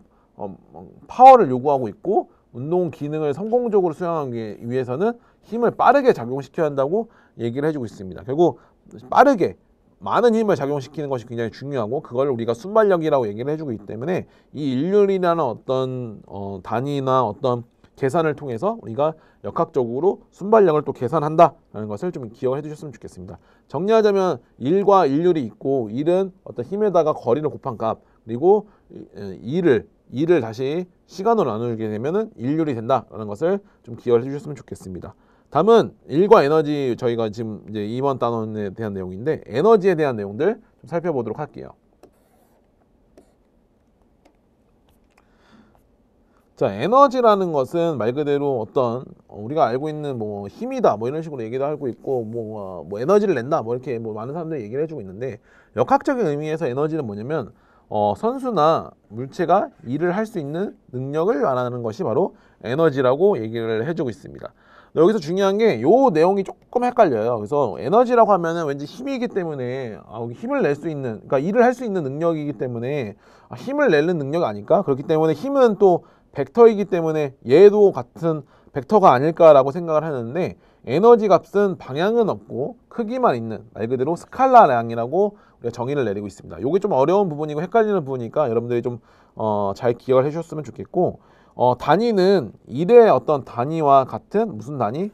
파워를 요구하고 있고, 운동 기능을 성공적으로 수행하기 위해서는 힘을 빠르게 작용시켜야 한다고 얘기를 해주고 있습니다. 결국 빠르게 많은 힘을 작용시키는 것이 굉장히 중요하고, 그걸 우리가 순발력이라고 얘기를 해주고 있기 때문에 이 일률이라는 어떤 단위나 어떤 계산을 통해서 우리가 역학적으로 순발력을 또 계산한다라는 것을 좀 기억해 두셨으면 좋겠습니다. 정리하자면 일과 일률이 있고, 일은 어떤 힘에다가 거리를 곱한 값, 그리고 일을 다시 시간으로 나누게 되면은 일률이 된다라는 것을 좀 기억해 주셨으면 좋겠습니다. 다음은 일과 에너지, 저희가 지금 이제 이번 단원에 대한 내용인데 에너지에 대한 내용들 좀 살펴보도록 할게요. 자, 에너지라는 것은 말 그대로 어떤 우리가 알고 있는 뭐 힘이다 뭐 이런 식으로 얘기도 하고 있고, 뭐 에너지를 낸다 뭐 이렇게 뭐 많은 사람들이 얘기를 해주고 있는데, 역학적인 의미에서 에너지는 뭐냐면 선수나 물체가 일을 할 수 있는 능력을 말하는 것이 바로 에너지라고 얘기를 해주고 있습니다. 여기서 중요한 게 요 내용이 조금 헷갈려요. 그래서 에너지라고 하면은 왠지 힘이기 때문에 힘을 낼 수 있는, 그러니까 일을 할 수 있는 능력이기 때문에 힘을 내는 능력 아닐까? 그렇기 때문에 힘은 또 벡터이기 때문에 얘도 같은 벡터가 아닐까라고 생각을 하는데, 에너지 값은 방향은 없고 크기만 있는 말 그대로 스칼라량이라고 우리가 정의를 내리고 있습니다. 이게 좀 어려운 부분이고 헷갈리는 부분이니까 여러분들이 좀 잘 기억을 해주셨으면 좋겠고, 단위는 일의 어떤 단위와 같은 무슨 단위?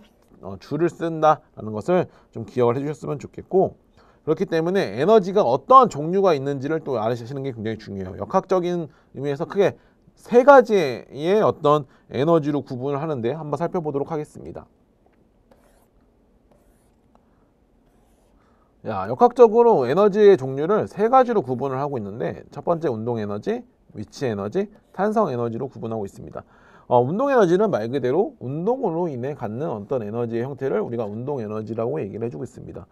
줄을 쓴다라는 것을 좀 기억을 해주셨으면 좋겠고, 그렇기 때문에 에너지가 어떠한 종류가 있는지를 또 알으시는 게 굉장히 중요해요. 역학적인 의미에서 크게 세 가지의 어떤 에너지로 구분을 하는데 한번 살펴보도록 하겠습니다. 역학적으로 에너지의 종류를 세 가지로 구분을 하고 있는데, 첫 번째 운동 에너지, 위치 에너지, 탄성 에너지로 구분하고 있습니다. 운동 에너지는 말 그대로 운동으로 인해 갖는 어떤 에너지의 형태를 우리가 운동 에너지라고 얘기를 해주고 있습니다.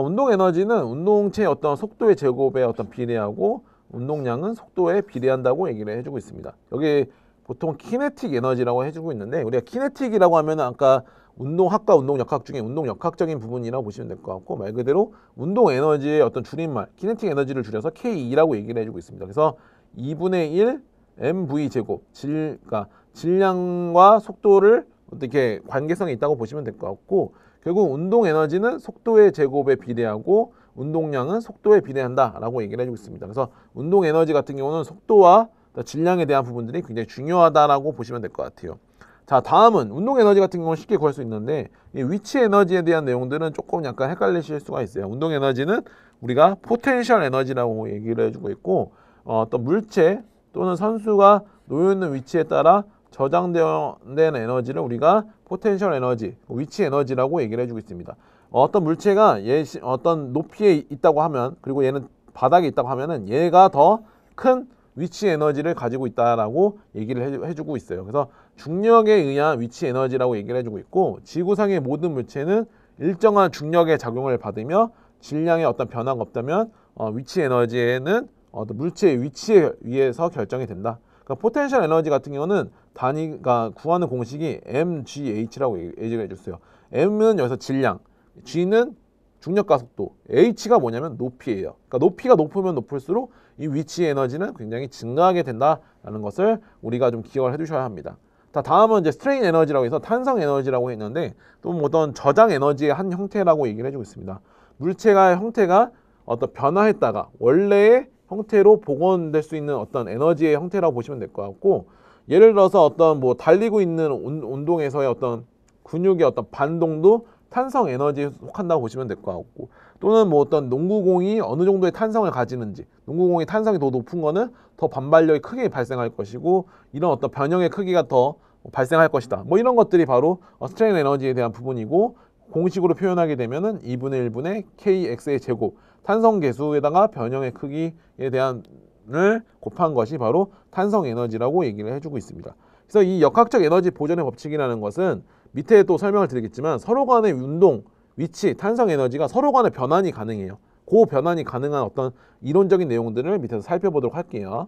운동 에너지는 운동체의 어떤 속도의 제곱에 어떤 비례하고, 운동량은 속도에 비례한다고 얘기를 해주고 있습니다. 여기 보통 키네틱 에너지라고 해주고 있는데, 우리가 키네틱이라고 하면 아까 운동학과 운동역학 중에 운동역학적인 부분이라고 보시면 될 것 같고, 말 그대로 운동 에너지의 어떤 줄임말, 키네틱 에너지를 줄여서 K2라고 얘기를 해주고 있습니다. 그래서 2분의 1 mv 제곱, 그러니까 질량과 속도를 어떻게 관계성이 있다고 보시면 될 것 같고, 결국 운동 에너지는 속도의 제곱에 비례하고 운동량은 속도에 비례한다라고 얘기를 해주고 있습니다. 그래서 운동 에너지 같은 경우는 속도와 질량에 대한 부분들이 굉장히 중요하다라고 보시면 될 것 같아요. 자, 다음은 운동 에너지 같은 경우는 쉽게 구할 수 있는데, 이 위치 에너지에 대한 내용들은 조금 약간 헷갈리실 수가 있어요. 운동 에너지는 우리가 포텐셜 에너지라고 얘기를 해주고 있고, 어떤 물체 또는 선수가 놓여 있는 위치에 따라 저장된 에너지를 우리가 포텐셜 에너지, 위치 에너지라고 얘기를 해주고 있습니다. 어떤 물체가 어떤 높이에 있다고 하면, 그리고 얘는 바닥에 있다고 하면은 얘가 더 큰 위치 에너지를 가지고 있다라고 얘기를 해주고 있어요. 그래서 중력에 의한 위치 에너지라고 얘기를 해주고 있고, 지구상의 모든 물체는 일정한 중력의 작용을 받으며 질량에 어떤 변화가 없다면 위치 에너지에는 물체의 위치에 의해서 결정이 된다. 그러니까 포텐셜 에너지 같은 경우는 단위가 구하는 공식이 mgh라고 얘기를 해줬어요. m은 여기서 질량, g는 중력과 속도, h가 뭐냐면 높이예요. 그러니까 높이가 높으면 높을수록 이 위치 에너지는 굉장히 증가하게 된다라는 것을 우리가 좀 기억을 해두셔야 합니다. 다음은 이제 스트레인 에너지라고 해서 탄성 에너지라고 했는데, 또 어떤 저장 에너지의 한 형태라고 얘기를 해주고 있습니다. 물체가 형태가 어떤 변화했다가 원래의 형태로 복원될 수 있는 어떤 에너지의 형태라고 보시면 될 것 같고, 예를 들어서 어떤 뭐 달리고 있는 운동에서의 어떤 근육의 어떤 반동도 탄성 에너지에 속한다고 보시면 될 것 같고, 또는 뭐 어떤 농구공이 어느 정도의 탄성을 가지는지, 농구공이 탄성이 더 높은 거는 더 반발력이 크게 발생할 것이고, 이런 어떤 변형의 크기가 더 발생할 것이다. 뭐 이런 것들이 바로 스트레인 에너지에 대한 부분이고, 공식으로 표현하게 되면은 2분의 1분의 kx의 제곱, 탄성 계수에다가 변형의 크기에 대한을 곱한 것이 바로 탄성 에너지라고 얘기를 해주고 있습니다. 그래서 이 역학적 에너지 보존의 법칙이라는 것은 밑에 또 설명을 드리겠지만, 서로 간의 운동, 위치, 탄성 에너지가 서로 간의 변환이 가능해요. 그 변환이 가능한 어떤 이론적인 내용들을 밑에서 살펴보도록 할게요.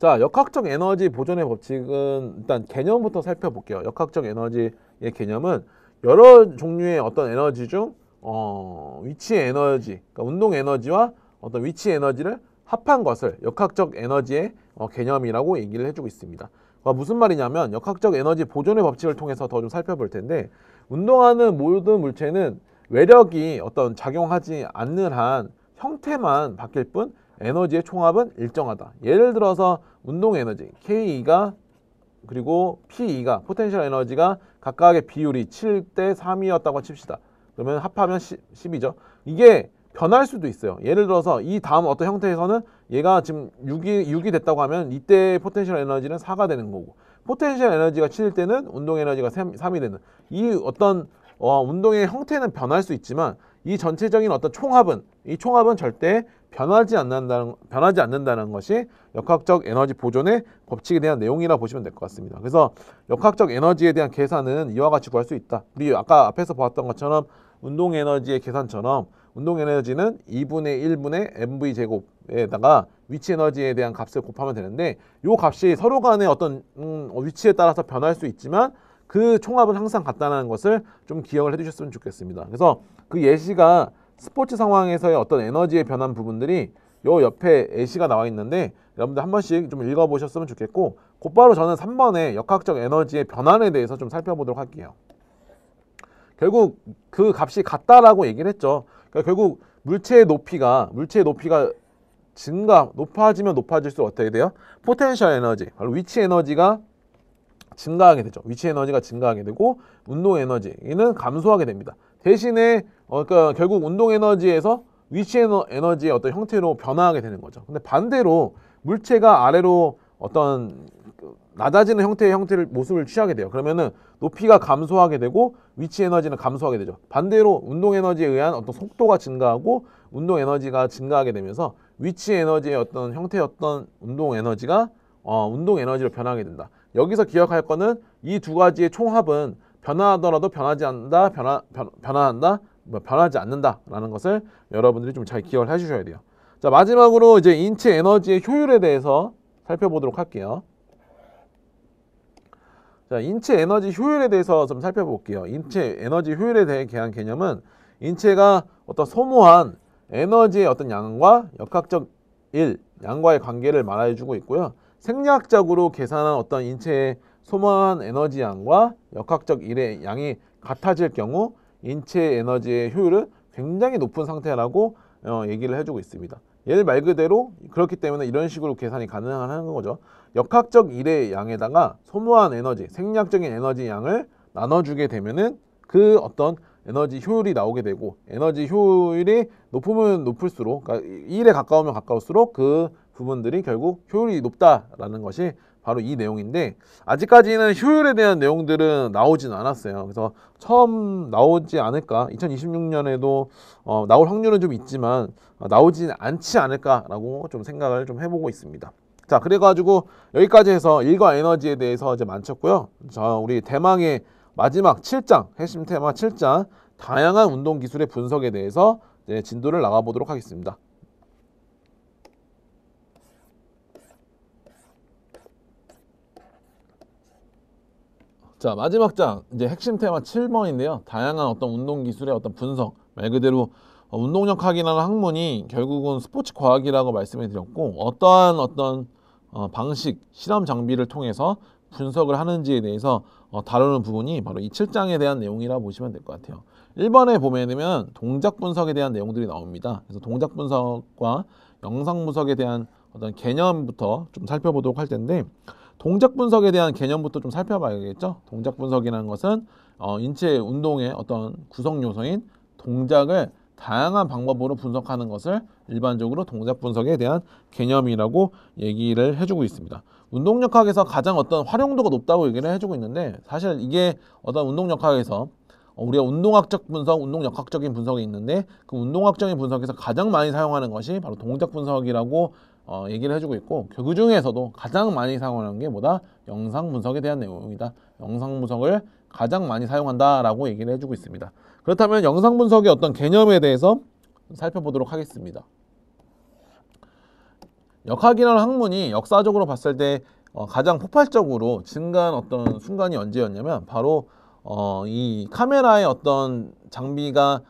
자, 역학적 에너지 보존의 법칙은 일단 개념부터 살펴볼게요. 역학적 에너지의 개념은 여러 종류의 어떤 에너지 중 위치 에너지, 그러니까 운동 에너지와 어떤 위치 에너지를 합한 것을 역학적 에너지의 개념이라고 얘기를 해주고 있습니다. 무슨 말이냐면 역학적 에너지 보존의 법칙을 통해서 더 좀 살펴볼 텐데, 운동하는 모든 물체는 외력이 어떤 작용하지 않는 한 형태만 바뀔 뿐 에너지의 총합은 일정하다. 예를 들어서 운동 에너지 K가 그리고 PE가 포텐셜 에너지가 각각의 비율이 7대 3이었다고 칩시다. 그러면 합하면 10이죠. 이게 변할 수도 있어요. 예를 들어서 이 다음 어떤 형태에서는 얘가 지금 6이 됐다고 하면 이때 포텐셜 에너지는 4가 되는 거고, 포텐셜 에너지가 7일 때는 운동 에너지가 3이 되는, 이 어떤 운동의 형태는 변할 수 있지만 이 전체적인 어떤 이 총합은 절대 변하지 않는다는 것이 역학적 에너지 보존의 법칙에 대한 내용이라 보시면 될 것 같습니다. 그래서 역학적 에너지에 대한 계산은 이와 같이 구할 수 있다. 우리 아까 앞에서 보았던 것처럼 운동 에너지의 계산처럼 운동 에너지는 2분의 1분의 mv 제곱에다가 위치 에너지에 대한 값을 곱하면 되는데, 이 값이 서로 간의 어떤 위치에 따라서 변할 수 있지만 그 총합은 항상 같다는 것을 좀 기억을 해주셨으면 좋겠습니다. 그래서 그 예시가 스포츠 상황에서의 어떤 에너지의 변한 부분들이 요 옆에 예시가 나와 있는데 여러분들 한 번씩 좀 읽어보셨으면 좋겠고, 곧바로 저는 3번의 역학적 에너지의 변환에 대해서 좀 살펴보도록 할게요. 결국 그 값이 같다라고 얘기를 했죠. 그러니까 결국 물체의 높이가 높아지면 높아질수록 어떻게 돼요? 포텐셜 에너지, 바로 위치 에너지가 증가하게 되죠. 위치 에너지가 증가하게 되고 운동 에너지는 감소하게 됩니다. 대신에 그러니까 결국 운동 에너지에서 위치 에너지의 어떤 형태로 변화하게 되는 거죠. 근데 반대로 물체가 아래로 어떤 낮아지는 형태의 모습을 취하게 돼요. 그러면은 높이가 감소하게 되고 위치 에너지는 감소하게 되죠. 반대로 운동 에너지에 의한 어떤 속도가 증가하고 운동 에너지가 증가하게 되면서 위치 에너지의 어떤 형태였던 운동 에너지가 운동 에너지로 변하게 된다. 여기서 기억할 거는 이 두 가지의 총합은 변화하더라도 변하지 않는다라는 것을 여러분들이 좀 잘 기억을 해주셔야 돼요. 자, 마지막으로 이제 인체 에너지의 효율에 대해서 살펴보도록 할게요. 자, 인체 에너지 효율에 대해서 좀 살펴볼게요. 인체 에너지 효율에 대한 개념은 인체가 어떤 소모한 에너지의 어떤 양과 역학적 양과의 관계를 말해주고 있고요. 생략적으로 계산한 어떤 인체의 소모한 에너지 양과 역학적 양이 같아질 경우 인체 에너지의 효율은 굉장히 높은 상태라고 얘기를 해주고 있습니다. 얘를 말 그대로 그렇기 때문에 이런 식으로 계산이 가능한 거죠. 역학적 양에다가 소모한 에너지, 생략적인 에너지 양을 나눠주게 되면은 그 어떤 에너지 효율이 나오게 되고, 에너지 효율이 높으면 높을수록, 그러니까 1에 가까우면 가까울수록 그 부분들이 결국 효율이 높다라는 것이 바로 이 내용인데, 아직까지는 효율에 대한 내용들은 나오지는 않았어요. 그래서 처음 나오지 않을까, 2026년에도 나올 확률은 좀 있지만 나오지 않지 않을까라고 좀 생각을 좀 해보고 있습니다. 자, 그래가지고 여기까지 해서 일과 에너지에 대해서 이제 마쳤고요. 자, 우리 대망의 마지막 7장, 핵심 테마 7장, 다양한 운동 기술의 분석에 대해서 이제 진도를 나가보도록 하겠습니다. 자, 마지막 장, 이제 핵심 테마 7번인데요. 다양한 어떤 운동 기술의 어떤 분석, 말 그대로 운동역학이라는 학문이 결국은 스포츠 과학이라고 말씀을 드렸고, 어떠한 어떤 방식, 실험 장비를 통해서 분석을 하는지에 대해서 다루는 부분이 바로 이 7장에 대한 내용이라고 보시면 될 것 같아요. 1번에 보면 동작 분석에 대한 내용들이 나옵니다. 그래서 동작 분석과 영상 분석에 대한 어떤 개념부터 좀 살펴보도록 할 텐데, 동작 분석에 대한 개념부터 좀 살펴봐야겠죠. 동작 분석이라는 것은 인체 운동의 어떤 구성 요소인 동작을 다양한 방법으로 분석하는 것을 일반적으로 동작 분석에 대한 개념이라고 얘기를 해주고 있습니다. 운동역학에서 가장 어떤 활용도가 높다고 얘기를 해주고 있는데, 사실 이게 어떤 운동역학에서 우리가 운동학적 분석, 운동역학적인 분석이 있는데, 그 운동학적인 분석에서 가장 많이 사용하는 것이 바로 동작 분석이라고 얘기를 해주고 있고, 그 중에서도 가장 많이 사용하는 게 뭐다? 영상 분석에 대한 내용이다. 영상 분석을 가장 많이 사용한다라고 얘기를 해주고 있습니다. 그렇다면 영상 분석의 어떤 개념에 대해서 살펴보도록 하겠습니다. 역학이라는 학문이 역사적으로 봤을 때 가장 폭발적으로 증가한 어떤 순간이 언제였냐면 바로 이 카메라의 어떤 장비가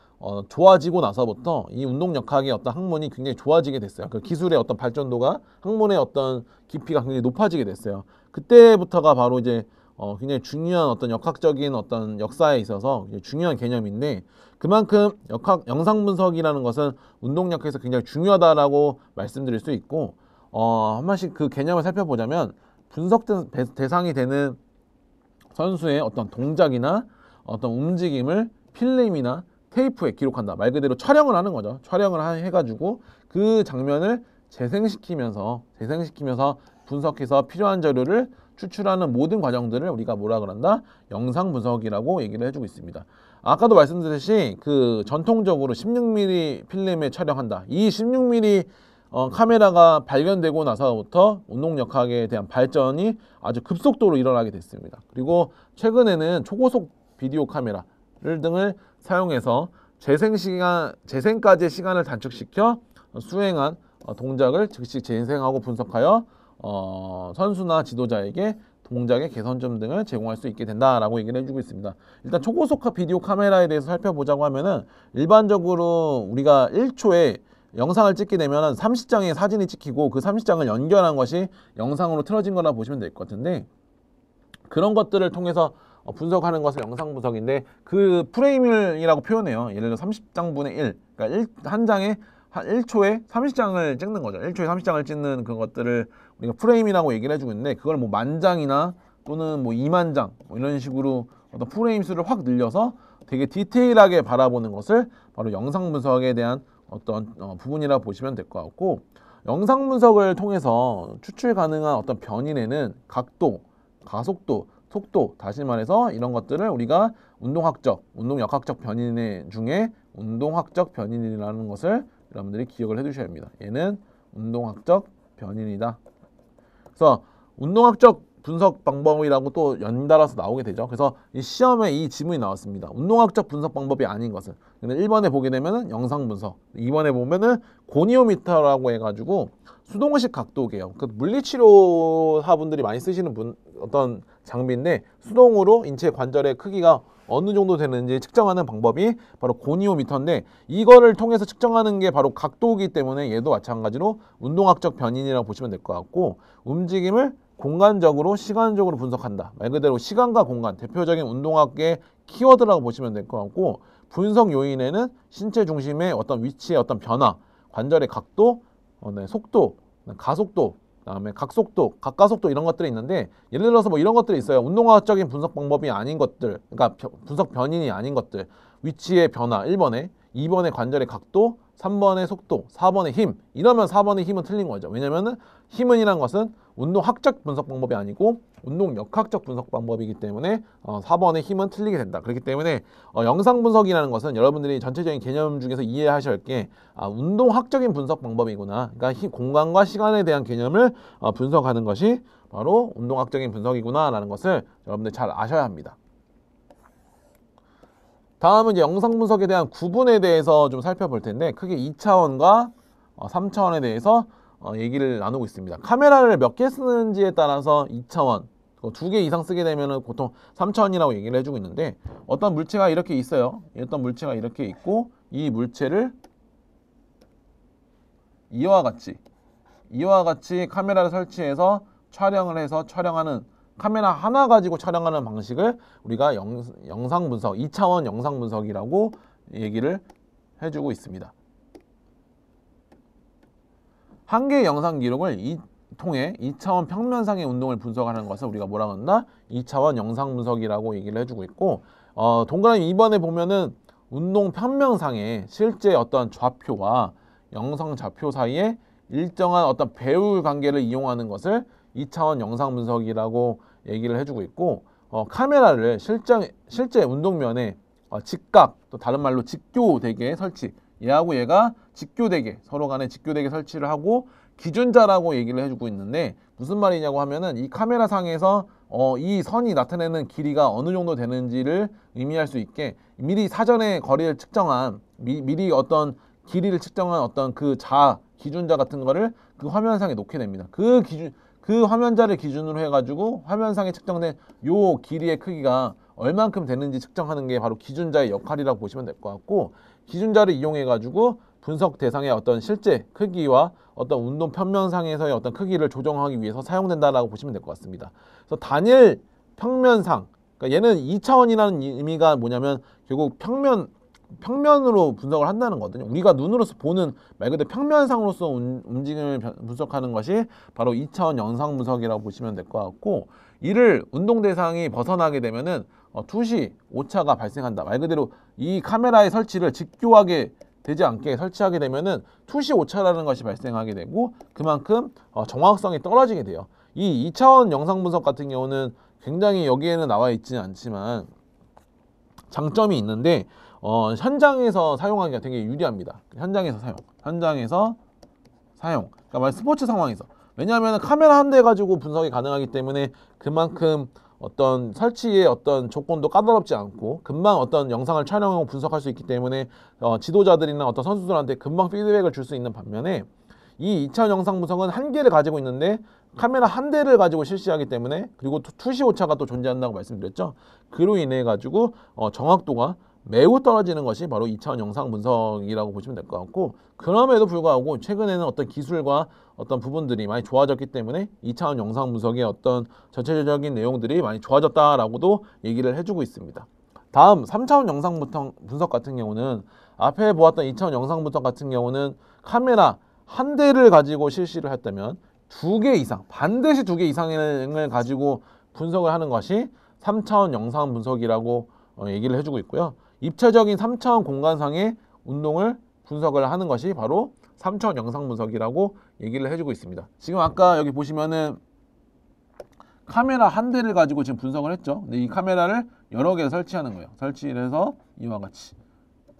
좋아지고 나서부터 이 운동역학의 어떤 학문이 굉장히 좋아지게 됐어요. 그 기술의 어떤 발전도가 학문의 어떤 깊이가 굉장히 높아지게 됐어요. 그때부터가 바로 이제 굉장히 중요한 어떤 역학적인 어떤 역사에 있어서 중요한 개념인데 그만큼 영상 분석이라는 것은 운동역학에서 굉장히 중요하다라고 말씀드릴 수 있고 한 번씩 그 개념을 살펴보자면 분석 대상이 되는 선수의 어떤 동작이나 어떤 움직임을 필름이나 테이프에 기록한다. 말 그대로 촬영을 하는 거죠. 촬영을 해가지고 그 장면을 재생시키면서 분석해서 필요한 자료를 추출하는 모든 과정들을 우리가 뭐라 그런다? 영상 분석이라고 얘기를 해주고 있습니다. 아까도 말씀드렸듯이 그 전통적으로 16mm 필름에 촬영한다. 이 16mm 카메라가 발견되고 나서부터 운동역학에 대한 발전이 아주 급속도로 일어나게 됐습니다. 그리고 최근에는 초고속 비디오 카메라를 등을 사용해서 재생까지의 시간을 단축시켜 수행한 동작을 즉시 재생하고 분석하여 선수나 지도자에게 동작의 개선점 등을 제공할 수 있게 된다라고 얘기를 해주고 있습니다. 일단 초고속 비디오 카메라에 대해서 살펴보자고 하면은 일반적으로 우리가 1초에 영상을 찍게 되면 30장의 사진이 찍히고 그 30장을 연결한 것이 영상으로 틀어진 거라 보시면 될 것 같은데 그런 것들을 통해서 분석하는 것을 영상 분석인데 그 프레임이라고 표현해요. 예를 들어 30장분의 1 그러니까 한 장에 한 1초에 30장을 찍는 거죠. 1초에 30장을 찍는 그것들을 우리가 프레임이라고 얘기를 해주고 있는데 그걸 뭐 만장이나 또는 뭐 2만 장 뭐 이런 식으로 어떤 프레임 수를 확 늘려서 되게 디테일하게 바라보는 것을 바로 영상 분석에 대한 어떤 부분이라고 보시면 될 것 같고 영상 분석을 통해서 추출 가능한 어떤 변인에는 각도, 가속도, 속도 다시 말해서 이런 것들을 우리가 운동역학적 변인 중에 운동학적 변인이라는 것을 여러분들이 기억을 해두셔야 합니다. 얘는 운동학적 변인이다. 그래서 운동학적 분석 방법이라고 또 연달아서 나오게 되죠. 그래서 이 시험에 이 지문이 나왔습니다. 운동학적 분석 방법이 아닌 것은. 근데 1번에 보게 되면은 영상 분석, 2번에 보면은 고니오미터라고 해가지고 수동식 각도계요. 그 물리치료사분들이 많이 쓰시는 어떤 장비인데 수동으로 인체 관절의 크기가 어느 정도 되는지 측정하는 방법이 바로 고니오미터인데 이거를 통해서 측정하는 게 바로 각도이기 때문에 얘도 마찬가지로 운동학적 변인이라고 보시면 될 것 같고 움직임을 공간적으로 시간적으로 분석한다. 말 그대로 시간과 공간 대표적인 운동학의 키워드라고 보시면 될 것 같고 분석 요인에는 신체 중심의 어떤 위치의 어떤 변화, 관절의 각도, 속도, 가속도, 그다음에 각속도, 각가속도 이런 것들이 있는데 예를 들어서 뭐 이런 것들이 있어요. 운동학적인 분석 방법이 아닌 것들, 그러니까 분석 변인이 아닌 것들, 위치의 변화 1번에, 2번에 관절의 각도, 3번의 속도, 4번의 힘. 이러면 4번의 힘은 틀린 거죠. 왜냐면은 힘은이란 것은 운동학적 분석 방법이 아니고 운동역학적 분석 방법이기 때문에 4번의 힘은 틀리게 된다. 그렇기 때문에 영상 분석이라는 것은 여러분들이 전체적인 개념 중에서 이해하셔야 할 게 운동학적인 분석 방법이구나. 그러니까 공간과 시간에 대한 개념을 분석하는 것이 바로 운동학적인 분석이구나 라는 것을 여러분들 잘 아셔야 합니다. 다음은 이제 영상 분석에 대한 구분에 대해서 좀 살펴볼 텐데 크게 2차원과 3차원에 대해서 얘기를 나누고 있습니다. 카메라를 몇 개 쓰는지에 따라서 2차원, 2개 이상 쓰게 되면 보통 3차원이라고 얘기를 해주고 있는데 어떤 물체가 이렇게 있어요. 어떤 물체가 이렇게 있고 이 물체를 이와 같이 카메라를 설치해서 촬영을 해서 촬영하는 카메라 하나 가지고 촬영하는 방식을 우리가 영상 분석, 2차원 영상 분석이라고 얘기를 해주고 있습니다. 한 개의 영상 기록을 통해 2차원 평면상의 운동을 분석하는 것을 우리가 뭐라고 한다? 2차원 영상 분석이라고 얘기를 해주고 있고 동그라미 2번에 보면은 운동 평면상의 실제 어떤 좌표와 영상 좌표 사이에 일정한 어떤 배울 관계를 이용하는 것을 2차원 영상 분석이라고 얘기를 해주고 있고 카메라를 실제 운동면에 직각, 또 다른 말로 직교되게 설치, 얘하고 얘가 직교되게 서로 간에 직교되게 설치를 하고 기준자라고 얘기를 해주고 있는데 무슨 말이냐고 하면은 이 카메라 상에서 이 선이 나타내는 길이가 어느 정도 되는지를 의미할 수 있게 미리 사전에 거리를 측정한 미리 어떤 길이를 측정한 어떤 그 기준자 같은 거를 그 화면상에 놓게 됩니다. 그 화면자를 기준으로 해가지고 화면상에 측정된 요 길이의 크기가 얼만큼 되는지 측정하는 게 바로 기준자의 역할이라고 보시면 될 것 같고, 기준자를 이용해가지고 분석 대상의 어떤 실제 크기와 어떤 운동 평면상에서의 어떤 크기를 조정하기 위해서 사용된다라고 보시면 될 것 같습니다. 그래서 단일 평면상, 그러니까 얘는 2차원이라는 의미가 뭐냐면 결국 평면으로 분석을 한다는 거거든요. 우리가 눈으로서 보는 말 그대로 평면상으로서 움직임을 분석하는 것이 바로 2차원 영상 분석이라고 보시면 될 것 같고, 이를 운동 대상이 벗어나게 되면은 투시 오차가 발생한다. 말 그대로 이 카메라의 설치를 집요하게 되지 않게 설치하게 되면은 투시 오차라는 것이 발생하게 되고, 그만큼 정확성이 떨어지게 돼요. 이 2차원 영상 분석 같은 경우는 굉장히 여기에는 나와 있지는 않지만 장점이 있는데, 현장에서 사용하기가 되게 유리합니다. 현장에서 사용. 그러니까 스포츠 상황에서. 왜냐하면 카메라 한 대 가지고 분석이 가능하기 때문에 그만큼 어떤 설치의 어떤 조건도 까다롭지 않고 금방 어떤 영상을 촬영하고 분석할 수 있기 때문에 지도자들이나 어떤 선수들한테 금방 피드백을 줄 수 있는 반면에, 이 2차원 영상 분석은 한 개를 가지고 있는데 카메라 한 대를 가지고 실시하기 때문에, 그리고 투시 오차가 또 존재한다고 말씀드렸죠. 그로 인해 가지고 정확도가 매우 떨어지는 것이 바로 2차원 영상 분석이라고 보시면 될 것 같고, 그럼에도 불구하고 최근에는 어떤 기술과 어떤 부분들이 많이 좋아졌기 때문에 2차원 영상 분석의 어떤 전체적인 내용들이 많이 좋아졌다라고도 얘기를 해주고 있습니다. 다음 3차원 영상 분석 같은 경우는, 앞에 보았던 2차원 영상 분석 같은 경우는 카메라 한 대를 가지고 실시를 했다면 두 개 이상, 반드시 두 개 이상을 가지고 분석을 하는 것이 3차원 영상 분석이라고 얘기를 해주고 있고요. 입체적인 3차원 공간상의 운동을 분석을 하는 것이 바로 3차원 영상 분석이라고 얘기를 해주고 있습니다. 지금 아까 여기 보시면은 카메라 한 대를 가지고 지금 분석을 했죠. 근데 이 카메라를 여러 개 설치하는 거예요. 설치를 해서 이와 같이,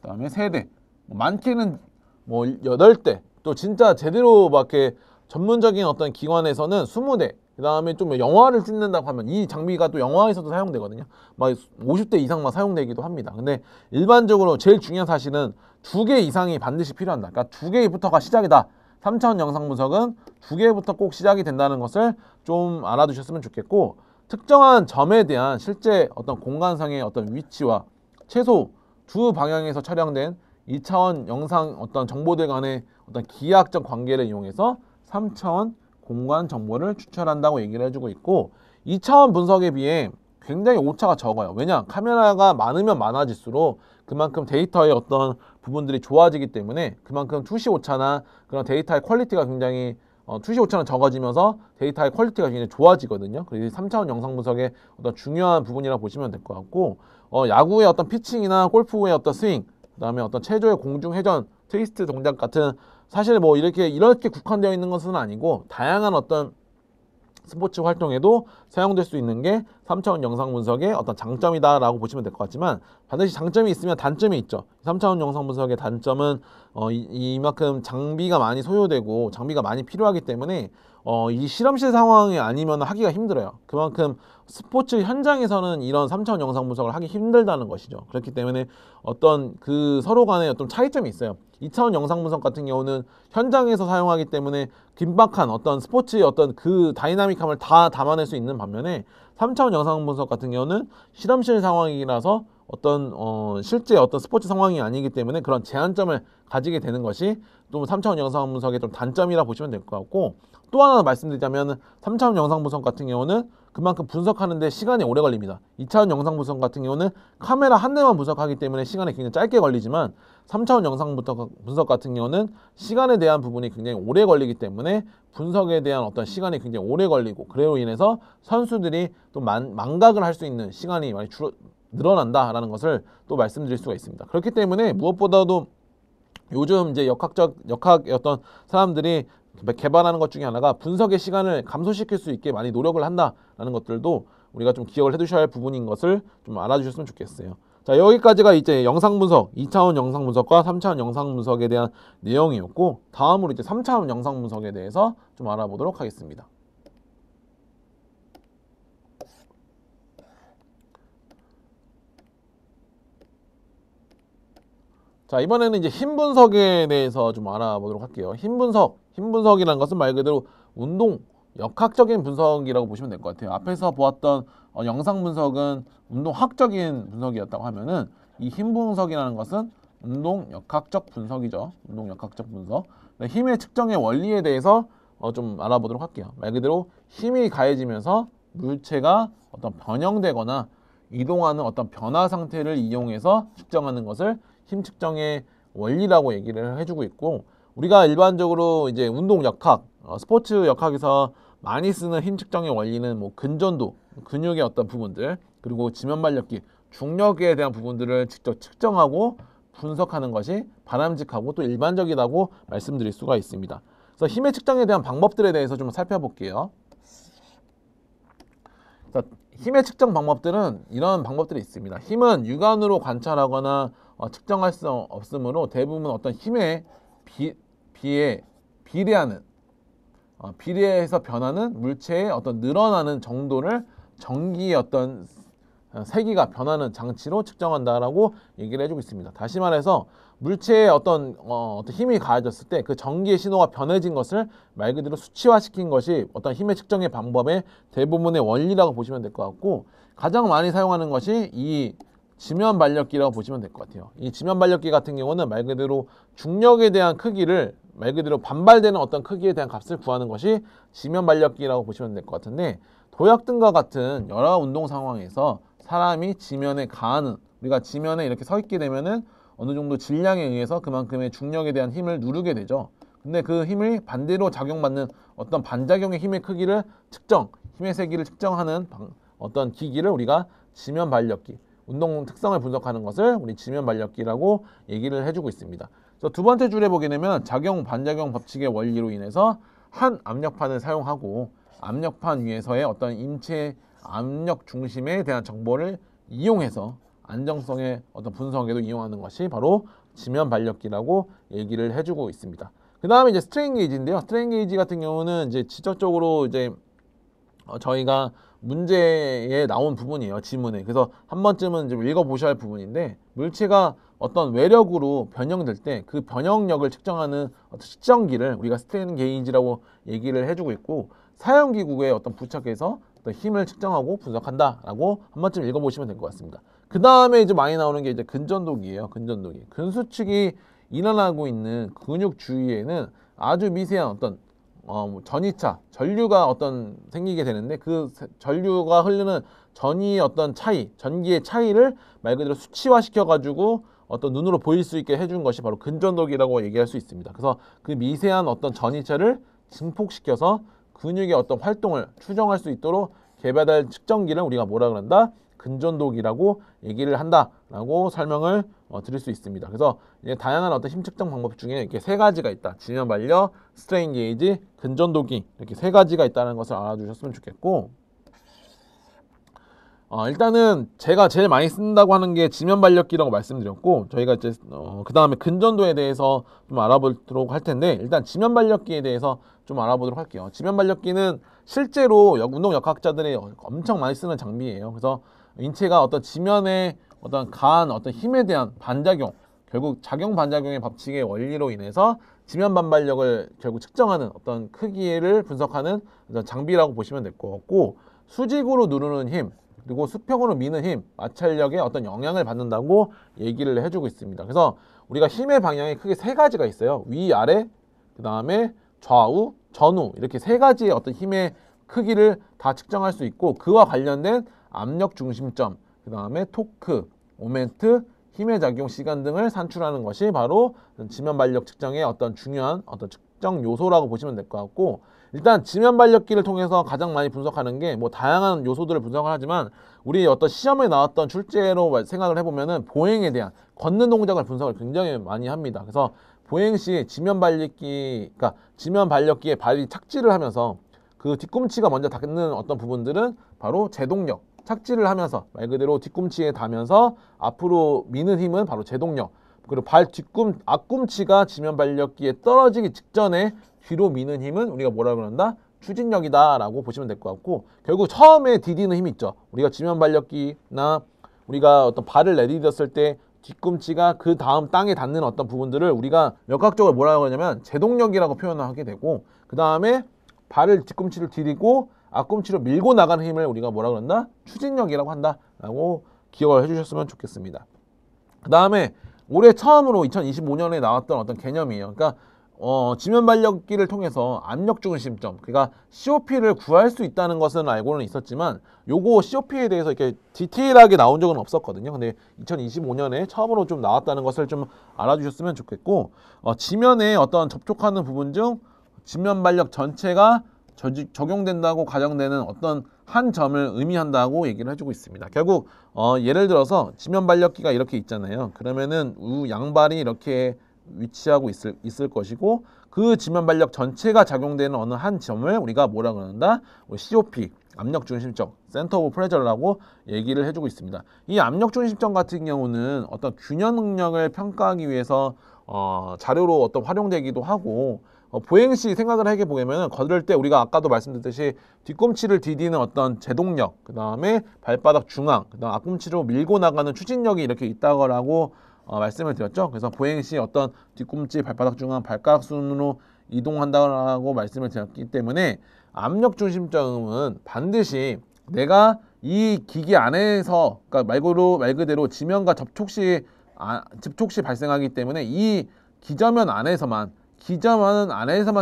그 다음에 3대, 많게는 뭐 8대, 또 진짜 제대로 막 이렇게 전문적인 어떤 기관에서는 20대, 그 다음에 좀 영화를 찍는다고 하면 이 장비가 또 영화에서도 사용되거든요. 막 50대 이상 막 사용되기도 합니다. 근데 일반적으로 제일 중요한 사실은 2개 이상이 반드시 필요한다. 그러니까 2개부터가 시작이다. 3차원 영상 분석은 2개부터 꼭 시작이 된다는 것을 좀 알아두셨으면 좋겠고, 특정한 점에 대한 실제 어떤 공간상의 어떤 위치와 최소 두 방향에서 촬영된 2차원 영상 어떤 정보들 간의 어떤 기하학적 관계를 이용해서 3차원 공간 정보를 추출한다고 얘기를 해주고 있고, 2차원 분석에 비해 굉장히 오차가 적어요. 왜냐? 카메라가 많으면 많아질수록 그만큼 데이터의 어떤 부분들이 좋아지기 때문에 그만큼 투시 오차나 그런 데이터의 퀄리티가 굉장히 투시 오차는 적어지면서 데이터의 퀄리티가 굉장히 좋아지거든요. 그래서 3차원 영상 분석의 어떤 중요한 부분이라고 보시면 될 것 같고, 야구의 어떤 피칭이나 골프의 어떤 스윙, 그다음에 어떤 체조의 공중 회전, 트위스트 동작 같은, 사실 뭐 이렇게 국한되어 있는 것은 아니고 다양한 어떤 스포츠 활동에도 사용될 수 있는 게 3차원 영상 분석의 어떤 장점이다라고 보시면 될 것 같지만, 반드시 장점이 있으면 단점이 있죠. 3차원 영상 분석의 단점은 이만큼 장비가 많이 소요되고 장비가 많이 필요하기 때문에 이 실험실 상황이 아니면 하기가 힘들어요. 그만큼 스포츠 현장에서는 이런 3차원 영상 분석을 하기 힘들다는 것이죠. 그렇기 때문에 어떤 그 서로 간의 어떤 차이점이 있어요. 2차원 영상 분석 같은 경우는 현장에서 사용하기 때문에 긴박한 어떤 스포츠의 어떤 그 다이나믹함을 다 담아낼 수 있는 반면에, 3차원 영상 분석 같은 경우는 실험실 상황이라서 어떤 실제 어떤 스포츠 상황이 아니기 때문에 그런 제한점을 가지게 되는 것이 또 3차원 영상 분석의 좀 단점이라 보시면 될 것 같고, 또 하나 말씀드리자면 3차원 영상 분석 같은 경우는 그만큼 분석하는데 시간이 오래 걸립니다. 2차원 영상 분석 같은 경우는 카메라 한 대만 분석하기 때문에 시간이 굉장히 짧게 걸리지만, 3차원 영상 분석 같은 경우는 시간에 대한 부분이 굉장히 오래 걸리기 때문에 분석에 대한 어떤 시간이 굉장히 오래 걸리고, 그로 인해서 선수들이 또 망각을 할 수 있는 시간이 많이 늘어난다라는 것을 또 말씀드릴 수가 있습니다. 그렇기 때문에 무엇보다도 요즘 이제 역학의 어떤 사람들이 개발하는 것 중에 하나가 분석의 시간을 감소시킬 수 있게 많이 노력을 한다라는 것들도 우리가 좀 기억을 해두셔야 할 부분인 것을 좀 알아주셨으면 좋겠어요. 자, 여기까지가 이제 영상 분석, 2차원 영상 분석과 3차원 영상 분석에 대한 내용이었고, 다음으로 이제 3차원 영상 분석에 대해서 좀 알아보도록 하겠습니다. 자, 이번에는 이제 힘 분석에 대해서 좀 알아보도록 할게요. 힘 분석이라는 것은 말 그대로 운동 역학적인 분석이라고 보시면 될 것 같아요. 앞에서 보았던 영상 분석은 운동학적인 분석이었다고 하면은 이 힘 분석이라는 것은 운동 역학적 분석이죠. 운동 역학적 분석. 네, 힘의 측정의 원리에 대해서 좀 알아보도록 할게요. 말 그대로 힘이 가해지면서 물체가 어떤 변형되거나 이동하는 어떤 변화 상태를 이용해서 측정하는 것을 힘 측정의 원리라고 얘기를 해주고 있고, 우리가 일반적으로 이제 운동 역학, 스포츠 역학에서 많이 쓰는 힘 측정의 원리는 뭐 근전도, 근육의 어떤 부분들, 그리고 지면 발력기, 중력에 대한 부분들을 직접 측정하고 분석하는 것이 바람직하고 또 일반적이라고 말씀드릴 수가 있습니다. 그래서 힘의 측정에 대한 방법들에 대해서 좀 살펴볼게요. 힘의 측정 방법들은 이런 방법들이 있습니다. 힘은 육안으로 관찰하거나 측정할 수 없으므로 대부분 어떤 힘에 비례하는 비례해서 변하는 물체의 어떤 늘어나는 정도를 전기의 어떤 세기가 변하는 장치로 측정한다라고 얘기를 해주고 있습니다. 다시 말해서 물체에 어떤 힘이 가해졌을 때 그 전기의 신호가 변해진 것을 말 그대로 수치화시킨 것이 어떤 힘의 측정의 방법의 대부분의 원리라고 보시면 될 것 같고, 가장 많이 사용하는 것이 이 지면 발력기라고 보시면 될 것 같아요. 이 지면 발력기 같은 경우는 말 그대로 중력에 대한 크기를 말 그대로 반발되는 어떤 크기에 대한 값을 구하는 것이 지면 발력기라고 보시면 될 것 같은데, 도약 등과 같은 여러 운동 상황에서 사람이 지면에 가하는, 우리가 지면에 이렇게 서 있게 되면은 어느 정도 질량에 의해서 그만큼의 중력에 대한 힘을 누르게 되죠. 근데 그 힘을 반대로 작용받는 어떤 반작용의 힘의 크기를 힘의 세기를 측정하는 어떤 기기를 우리가 지면 발력기, 운동 특성을 분석하는 것을 우리 지면 발력기라고 얘기를 해주고 있습니다. 그래서 두 번째 줄에 보게 되면 작용 반작용 법칙의 원리로 인해서 한 압력판을 사용하고 압력판 위에서의 어떤 인체 압력 중심에 대한 정보를 이용해서 안정성의 어떤 분석에도 이용하는 것이 바로 지면 발력기라고 얘기를 해주고 있습니다. 그 다음에 이제 스트레인 게이지인데요. 스트레인 게이지 같은 경우는 이제 직접적으로 이제 저희가 문제에 나온 부분이에요. 지문에. 그래서 한 번쯤은 좀 읽어보셔야 할 부분인데, 물체가 어떤 외력으로 변형될 때 그 변형력을 측정하는 어떤 측정기를 우리가 스트레인 게이지라고 얘기를 해주고 있고, 사용기구에 어떤 부착해서 어떤 힘을 측정하고 분석한다라고 한 번쯤 읽어보시면 될 것 같습니다. 그 다음에 이제 많이 나오는 게 이제 근전도기예요. 근전도기. 근수축이 일어나고 있는 근육 주위에는 아주 미세한 어떤 전이차, 전류가 어떤 생기게 되는데, 그 전류가 흐르는 전이의 어떤 차이, 전기의 차이를 말 그대로 수치화시켜 가지고 어떤 눈으로 보일 수 있게 해준 것이 바로 근전도기라고 얘기할 수 있습니다. 그래서 그 미세한 어떤 전이차를 증폭시켜서 근육의 어떤 활동을 추정할 수 있도록 개발된 측정기를 우리가 뭐라 그런다? 근전도기라고 얘기를 한다라고 설명을 드릴 수 있습니다. 그래서 이제 다양한 어떤 힘 측정 방법 중에 이렇게 세 가지가 있다. 지면 발력, 스트레인 게이지, 근전도기, 이렇게 세 가지가 있다는 것을 알아주셨으면 좋겠고, 일단은 제가 제일 많이 쓴다고 하는 게 지면 발력기라고 말씀드렸고, 저희가 이제 그 다음에 근전도에 대해서 좀 알아보도록 할 텐데, 일단 지면 발력기에 대해서 좀 알아보도록 할게요. 지면 발력기는 실제로 운동 역학자들이 엄청 많이 쓰는 장비예요. 그래서 인체가 어떤 지면에 어떤 가한 어떤 힘에 대한 반작용, 결국 작용 반작용의 법칙의 원리로 인해서 지면 반발력을 결국 측정하는 어떤 크기를 분석하는 장비라고 보시면 될 것 같고, 수직으로 누르는 힘, 그리고 수평으로 미는 힘, 마찰력에 어떤 영향을 받는다고 얘기를 해주고 있습니다. 그래서 우리가 힘의 방향이 크게 세 가지가 있어요. 위, 아래, 그 다음에 좌우, 전후, 이렇게 세 가지의 어떤 힘의 크기를 다 측정할 수 있고, 그와 관련된 압력 중심점, 그 다음에 토크, 모멘트, 힘의 작용 시간 등을 산출하는 것이 바로 지면 발력 측정의 어떤 중요한 어떤 측정 요소라고 보시면 될 것 같고, 일단 지면 발력기를 통해서 가장 많이 분석하는 게 뭐 다양한 요소들을 분석을 하지만, 우리 어떤 시험에 나왔던 출제로 생각을 해보면은 보행에 대한 걷는 동작을 분석을 굉장히 많이 합니다. 그래서 보행 시 지면 발력기, 그러니까 지면 발력기에 발이 착지를 하면서 그 뒤꿈치가 먼저 닿는 어떤 부분들은 바로 제동력, 착지를 하면서 말 그대로 뒤꿈치에 닿으면서 앞으로 미는 힘은 바로 제동력, 그리고 앞꿈치가 지면 발력기에 떨어지기 직전에 뒤로 미는 힘은 우리가 뭐라 그런다? 추진력이다 라고 보시면 될 것 같고, 결국 처음에 디디는 힘이 있죠. 우리가 지면 발력기나 우리가 어떤 발을 내디뎠을 때 뒤꿈치가 그 다음 땅에 닿는 어떤 부분들을 우리가 역학적으로 뭐라고 하냐면 제동력이라고 표현을 하게 되고, 그 다음에 발을 뒤꿈치를 디디고 앞꿈치로 밀고 나가는 힘을 우리가 뭐라고 그런다? 추진력이라고 한다라고 기억을 해주셨으면 좋겠습니다. 그 다음에 올해 처음으로 2025년에 나왔던 어떤 개념이에요. 그러니까 지면 발력기를 통해서 압력 중심점, 그러니까 COP를 구할 수 있다는 것은 알고는 있었지만 요거 COP에 대해서 이렇게 디테일하게 나온 적은 없었거든요. 근데 2025년에 처음으로 좀 나왔다는 것을 좀 알아주셨으면 좋겠고, 지면에 어떤 접촉하는 부분 중 지면 발력 전체가 적용된다고 가정되는 어떤 한 점을 의미한다고 얘기를 해주고 있습니다. 결국 예를 들어서 지면 발력기가 이렇게 있잖아요. 그러면은 양발이 이렇게 위치하고 있을 것이고, 그 지면 발력 전체가 작용되는 어느 한 점을 우리가 뭐라 그런다? COP, 압력 중심점, 센터 오브 프레저라고 얘기를 해주고 있습니다. 이 압력 중심점 같은 경우는 어떤 균형 능력을 평가하기 위해서 자료로 어떤 활용되기도 하고, 보행 시 생각을 하게 보면 걸을 때 우리가 아까도 말씀드렸듯이 뒤꿈치를 디디는 어떤 제동력, 그 다음에 발바닥 중앙, 그 다음 앞꿈치로 밀고 나가는 추진력이 이렇게 있다고 말씀을 드렸죠. 그래서 보행 시 어떤 뒤꿈치, 발바닥 중앙, 발가락 순으로 이동한다고 말씀을 드렸기 때문에 압력 중심점은 반드시 내가 이 기계 안에서, 그러니까 말 그대로 지면과 접촉 시 발생하기 때문에 이 기저면 안에서만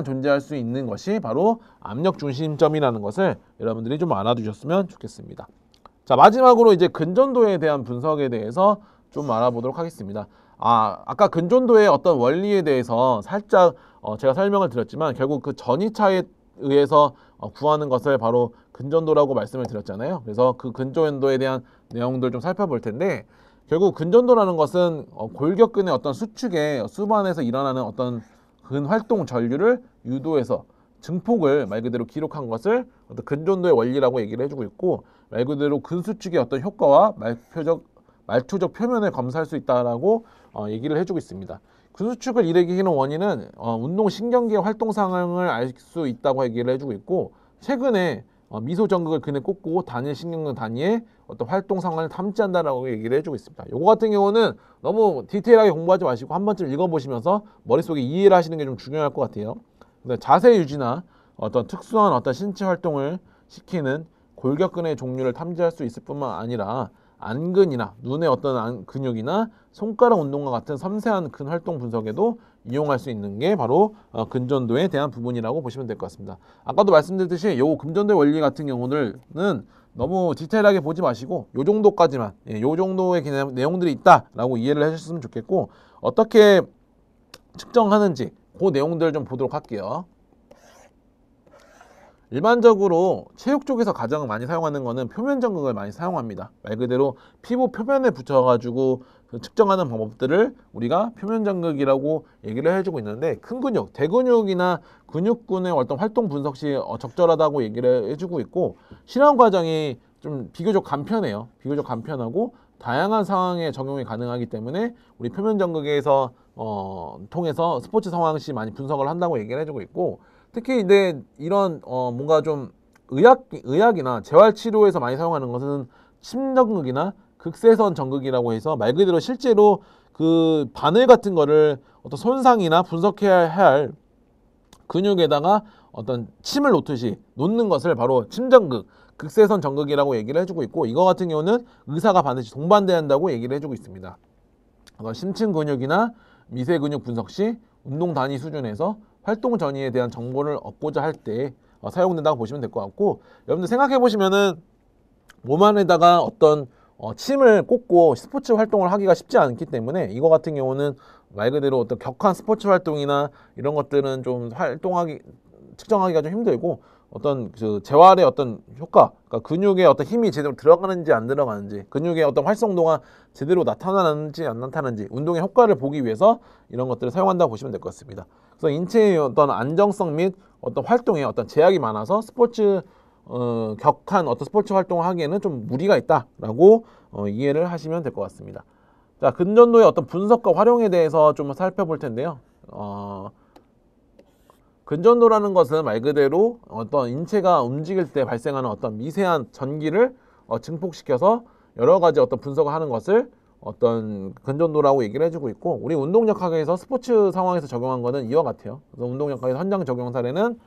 존재할 수 있는 것이 바로 압력 중심점이라는 것을 여러분들이 좀 알아두셨으면 좋겠습니다. 자, 마지막으로 이제 근전도에 대한 분석에 대해서 좀 알아보도록 하겠습니다. 아까 근전도의 어떤 원리에 대해서 살짝 제가 설명을 드렸지만, 결국 그 전이차에 의해서 구하는 것을 바로 근전도라고 말씀을 드렸잖아요. 그래서 그 근전도에 대한 내용들 좀 살펴볼 텐데, 결국 근전도라는 것은 골격근의 어떤 수축에 수반에서 일어나는 어떤 근활동 전류를 유도해서 증폭을 말 그대로 기록한 것을 어떤 근전도의 원리라고 얘기를 해주고 있고, 말 그대로 근수축의 어떤 효과와 말투적 표면을 검사할 수 있다라고 얘기를 해주고 있습니다. 근수축을 일으키는 원인은 운동 신경계의 활동 상황을 알 수 있다고 얘기를 해주고 있고, 최근에 미소전극을 근에 꽂고 단일 신경근 단위의 어떤 활동 상황을 탐지한다라고 얘기를 해주고 있습니다. 요거 같은 경우는 너무 디테일하게 공부하지 마시고 한 번쯤 읽어보시면서 머릿속에 이해를 하시는 게 좀 중요할 것 같아요. 자세 유지나 어떤 특수한 어떤 신체 활동을 시키는 골격근의 종류를 탐지할 수 있을 뿐만 아니라 안근이나 눈의 어떤 근육이나 손가락 운동과 같은 섬세한 근 활동 분석에도 이용할 수 있는 게 바로 근전도에 대한 부분이라고 보시면 될 것 같습니다. 아까도 말씀드렸듯이 요 근전도의 원리 같은 경우는 너무 디테일하게 보지 마시고 요 정도까지만, 요 정도의 내용들이 있다라고 이해를 해주셨으면 좋겠고, 어떻게 측정하는지 그 내용들을 좀 보도록 할게요. 일반적으로 체육 쪽에서 가장 많이 사용하는 거는 표면 전극을 많이 사용합니다. 말 그대로 피부 표면에 붙여가지고 측정하는 방법들을 우리가 표면 전극이라고 얘기를 해주고 있는데, 큰 근육, 대근육이나 근육군의 어떤 활동 분석 시 적절하다고 얘기를 해주고 있고, 실험 과정이 좀 비교적 간편해요. 비교적 간편하고 다양한 상황에 적용이 가능하기 때문에 우리 표면 전극에서 통해서 스포츠 상황 시 많이 분석을 한다고 얘기를 해주고 있고, 특히 근데 이런 뭔가 좀 의학이나 재활치료에서 많이 사용하는 것은 침전극이나 극세선 전극이라고 해서 말 그대로 실제로 그 바늘 같은 거를 어떤 손상이나 분석해야 할 근육에다가 어떤 침을 놓는 것을 바로 침전극, 극세선 전극이라고 얘기를 해주고 있고, 이거 같은 경우는 의사가 반드시 동반돼야 한다고 얘기를 해주고 있습니다. 심층 근육이나 미세 근육 분석 시 운동 단위 수준에서 활동 전이에 대한 정보를 얻고자 할 때 사용된다고 보시면 될 것 같고, 여러분들 생각해 보시면은 몸 안에다가 어떤 침을 꽂고 스포츠 활동을 하기가 쉽지 않기 때문에 이거 같은 경우는 말 그대로 어떤 격한 스포츠 활동이나 이런 것들은 좀 측정하기가 좀 힘들고, 어떤 그 재활의 어떤 효과, 그러니까 근육에 어떤 힘이 제대로 들어가는지 안 들어가는지, 근육의 어떤 활성도가 제대로 나타나는지 안 나타나는지, 운동의 효과를 보기 위해서 이런 것들을 사용한다고 보시면 될 것 같습니다. 그래서 인체의 어떤 안정성 및 어떤 활동에 어떤 제약이 많아서 격한 어떤 스포츠 활동을 하기에는 좀 무리가 있다라고 이해를 하시면 될 것 같습니다. 자, 근전도의 어떤 분석과 활용에 대해서 좀 살펴볼 텐데요. 근전도라는 것은 말 그대로 어떤 인체가 움직일 때 발생하는 어떤 미세한 전기를 증폭시켜서 여러 가지 어떤 분석을 하는 것을 어떤 근전도라고 얘기를 해주고 있고, 우리 운동역학에서 스포츠 상황에서 적용한 거는 이와 같아요. 그래서 운동역학에서 현장 적용 사례는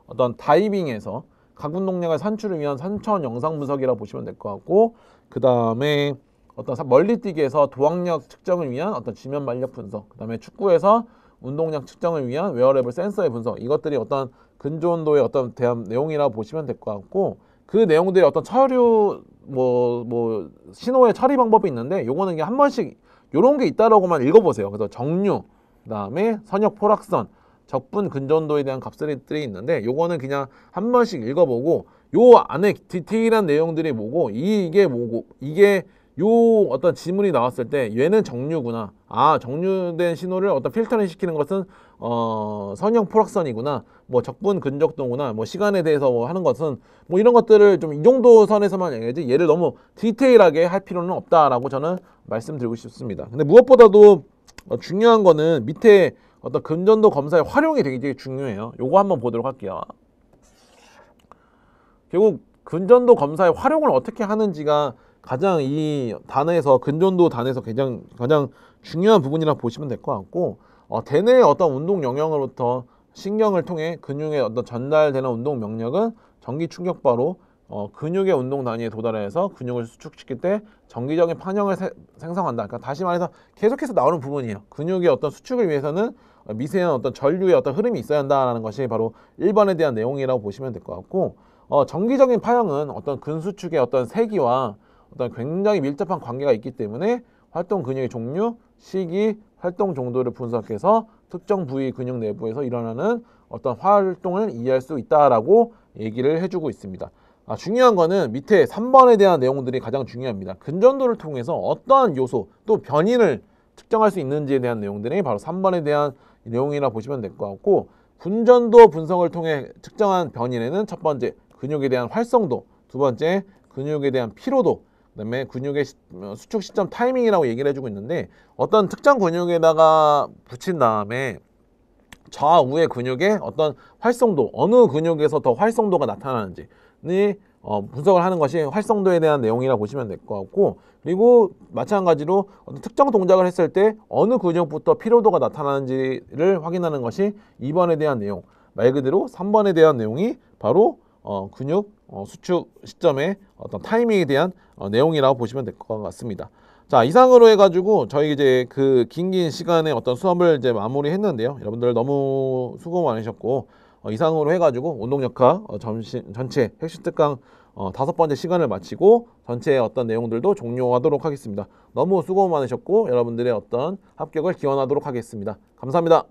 어떤 다이빙에서 각 운동량의 산출을 위한 산천 영상 분석이라고 보시면 될 것 같고, 그 다음에 어떤 멀리뛰기에서 도학력 측정을 위한 어떤 지면 만력 분석, 그 다음에 축구에서 운동량 측정을 위한 웨어러블 센서의 분석, 이것들이 어떤 근조온도의 어떤 대한 내용이라고 보시면 될 것 같고, 그 내용들이 어떤 처류 신호의 처리 방법이 있는데, 요거는 그냥 한 번씩 요런 게 있다라고만 읽어보세요. 그래서 정류, 그 다음에 선역 포락선, 적분 근전도에 대한 값들이 있는데, 요거는 그냥 한 번씩 읽어보고, 요 안에 디테일한 내용들이 뭐고, 이게 뭐고, 이게 요 어떤 지문이 나왔을 때 얘는 정류구나, 아 정류된 신호를 어떤 필터링 시키는 것은 선형 포락선이구나, 뭐 적분 근적도구나, 뭐 시간에 대해서 뭐 하는 것은 뭐 이런 것들을 좀 이 정도 선에서만 얘기하지, 얘를 너무 디테일하게 할 필요는 없다라고 저는 말씀드리고 싶습니다. 근데 무엇보다도 중요한 거는 밑에 어떤 근전도 검사의 활용이 되게 중요해요. 요거 한번 보도록 할게요. 결국 근전도 검사의 활용을 어떻게 하는지가 가장 이 단에서 근전도 단에서 가장 중요한 부분이라고 보시면 될 것 같고, 대뇌의 어떤 운동 영역으로부터 신경을 통해 근육에 어떤 전달되는 운동 명령은 전기 충격파로 근육의 운동 단위에 도달해서 근육을 수축시킬 때 정기적인 판형을 생성한다. 그러니까 다시 말해서 계속해서 나오는 부분이에요. 근육의 어떤 수축을 위해서는 미세한 어떤 전류의 어떤 흐름이 있어야 한다라는 것이 바로 1번에 대한 내용이라고 보시면 될 것 같고, 정기적인 파형은 어떤 근수축의 어떤 세기와 어떤 굉장히 밀접한 관계가 있기 때문에 활동 근육의 종류, 시기, 활동 정도를 분석해서 특정 부위 근육 내부에서 일어나는 어떤 활동을 이해할 수 있다라고 얘기를 해주고 있습니다. 중요한 거는 밑에 3번에 대한 내용들이 가장 중요합니다. 근전도를 통해서 어떠한 요소 또 변인을 측정할 수 있는지에 대한 내용들이 바로 3번에 대한 내용이라 보시면 될 것 같고, 근전도 분석을 통해 측정한 변인에는 첫 번째 근육에 대한 활성도, 두 번째 근육에 대한 피로도, 그다음에 근육의 수축 시점 타이밍이라고 얘기를 해주고 있는데, 어떤 특정 근육에다가 붙인 다음에 좌우의 근육의 어떤 활성도, 어느 근육에서 더 활성도가 나타나는지 분석을 하는 것이 활성도에 대한 내용이라고 보시면 될 것 같고, 그리고 마찬가지로 어떤 특정 동작을 했을 때 어느 근육부터 피로도가 나타나는지를 확인하는 것이 2번에 대한 내용, 말 그대로 3번에 대한 내용이 바로 근육 수축 시점의 어떤 타이밍에 대한 내용이라고 보시면 될 것 같습니다. 자, 이상으로 해가지고 저희 이제 그 긴 시간에 어떤 수업을 이제 마무리했는데요. 여러분들 너무 수고 많으셨고, 이상으로 해가지고 운동역학 전체 핵심 특강 5번째 시간을 마치고 전체 어떤 내용들도 종료하도록 하겠습니다. 너무 수고 많으셨고 여러분들의 어떤 합격을 기원하도록 하겠습니다. 감사합니다.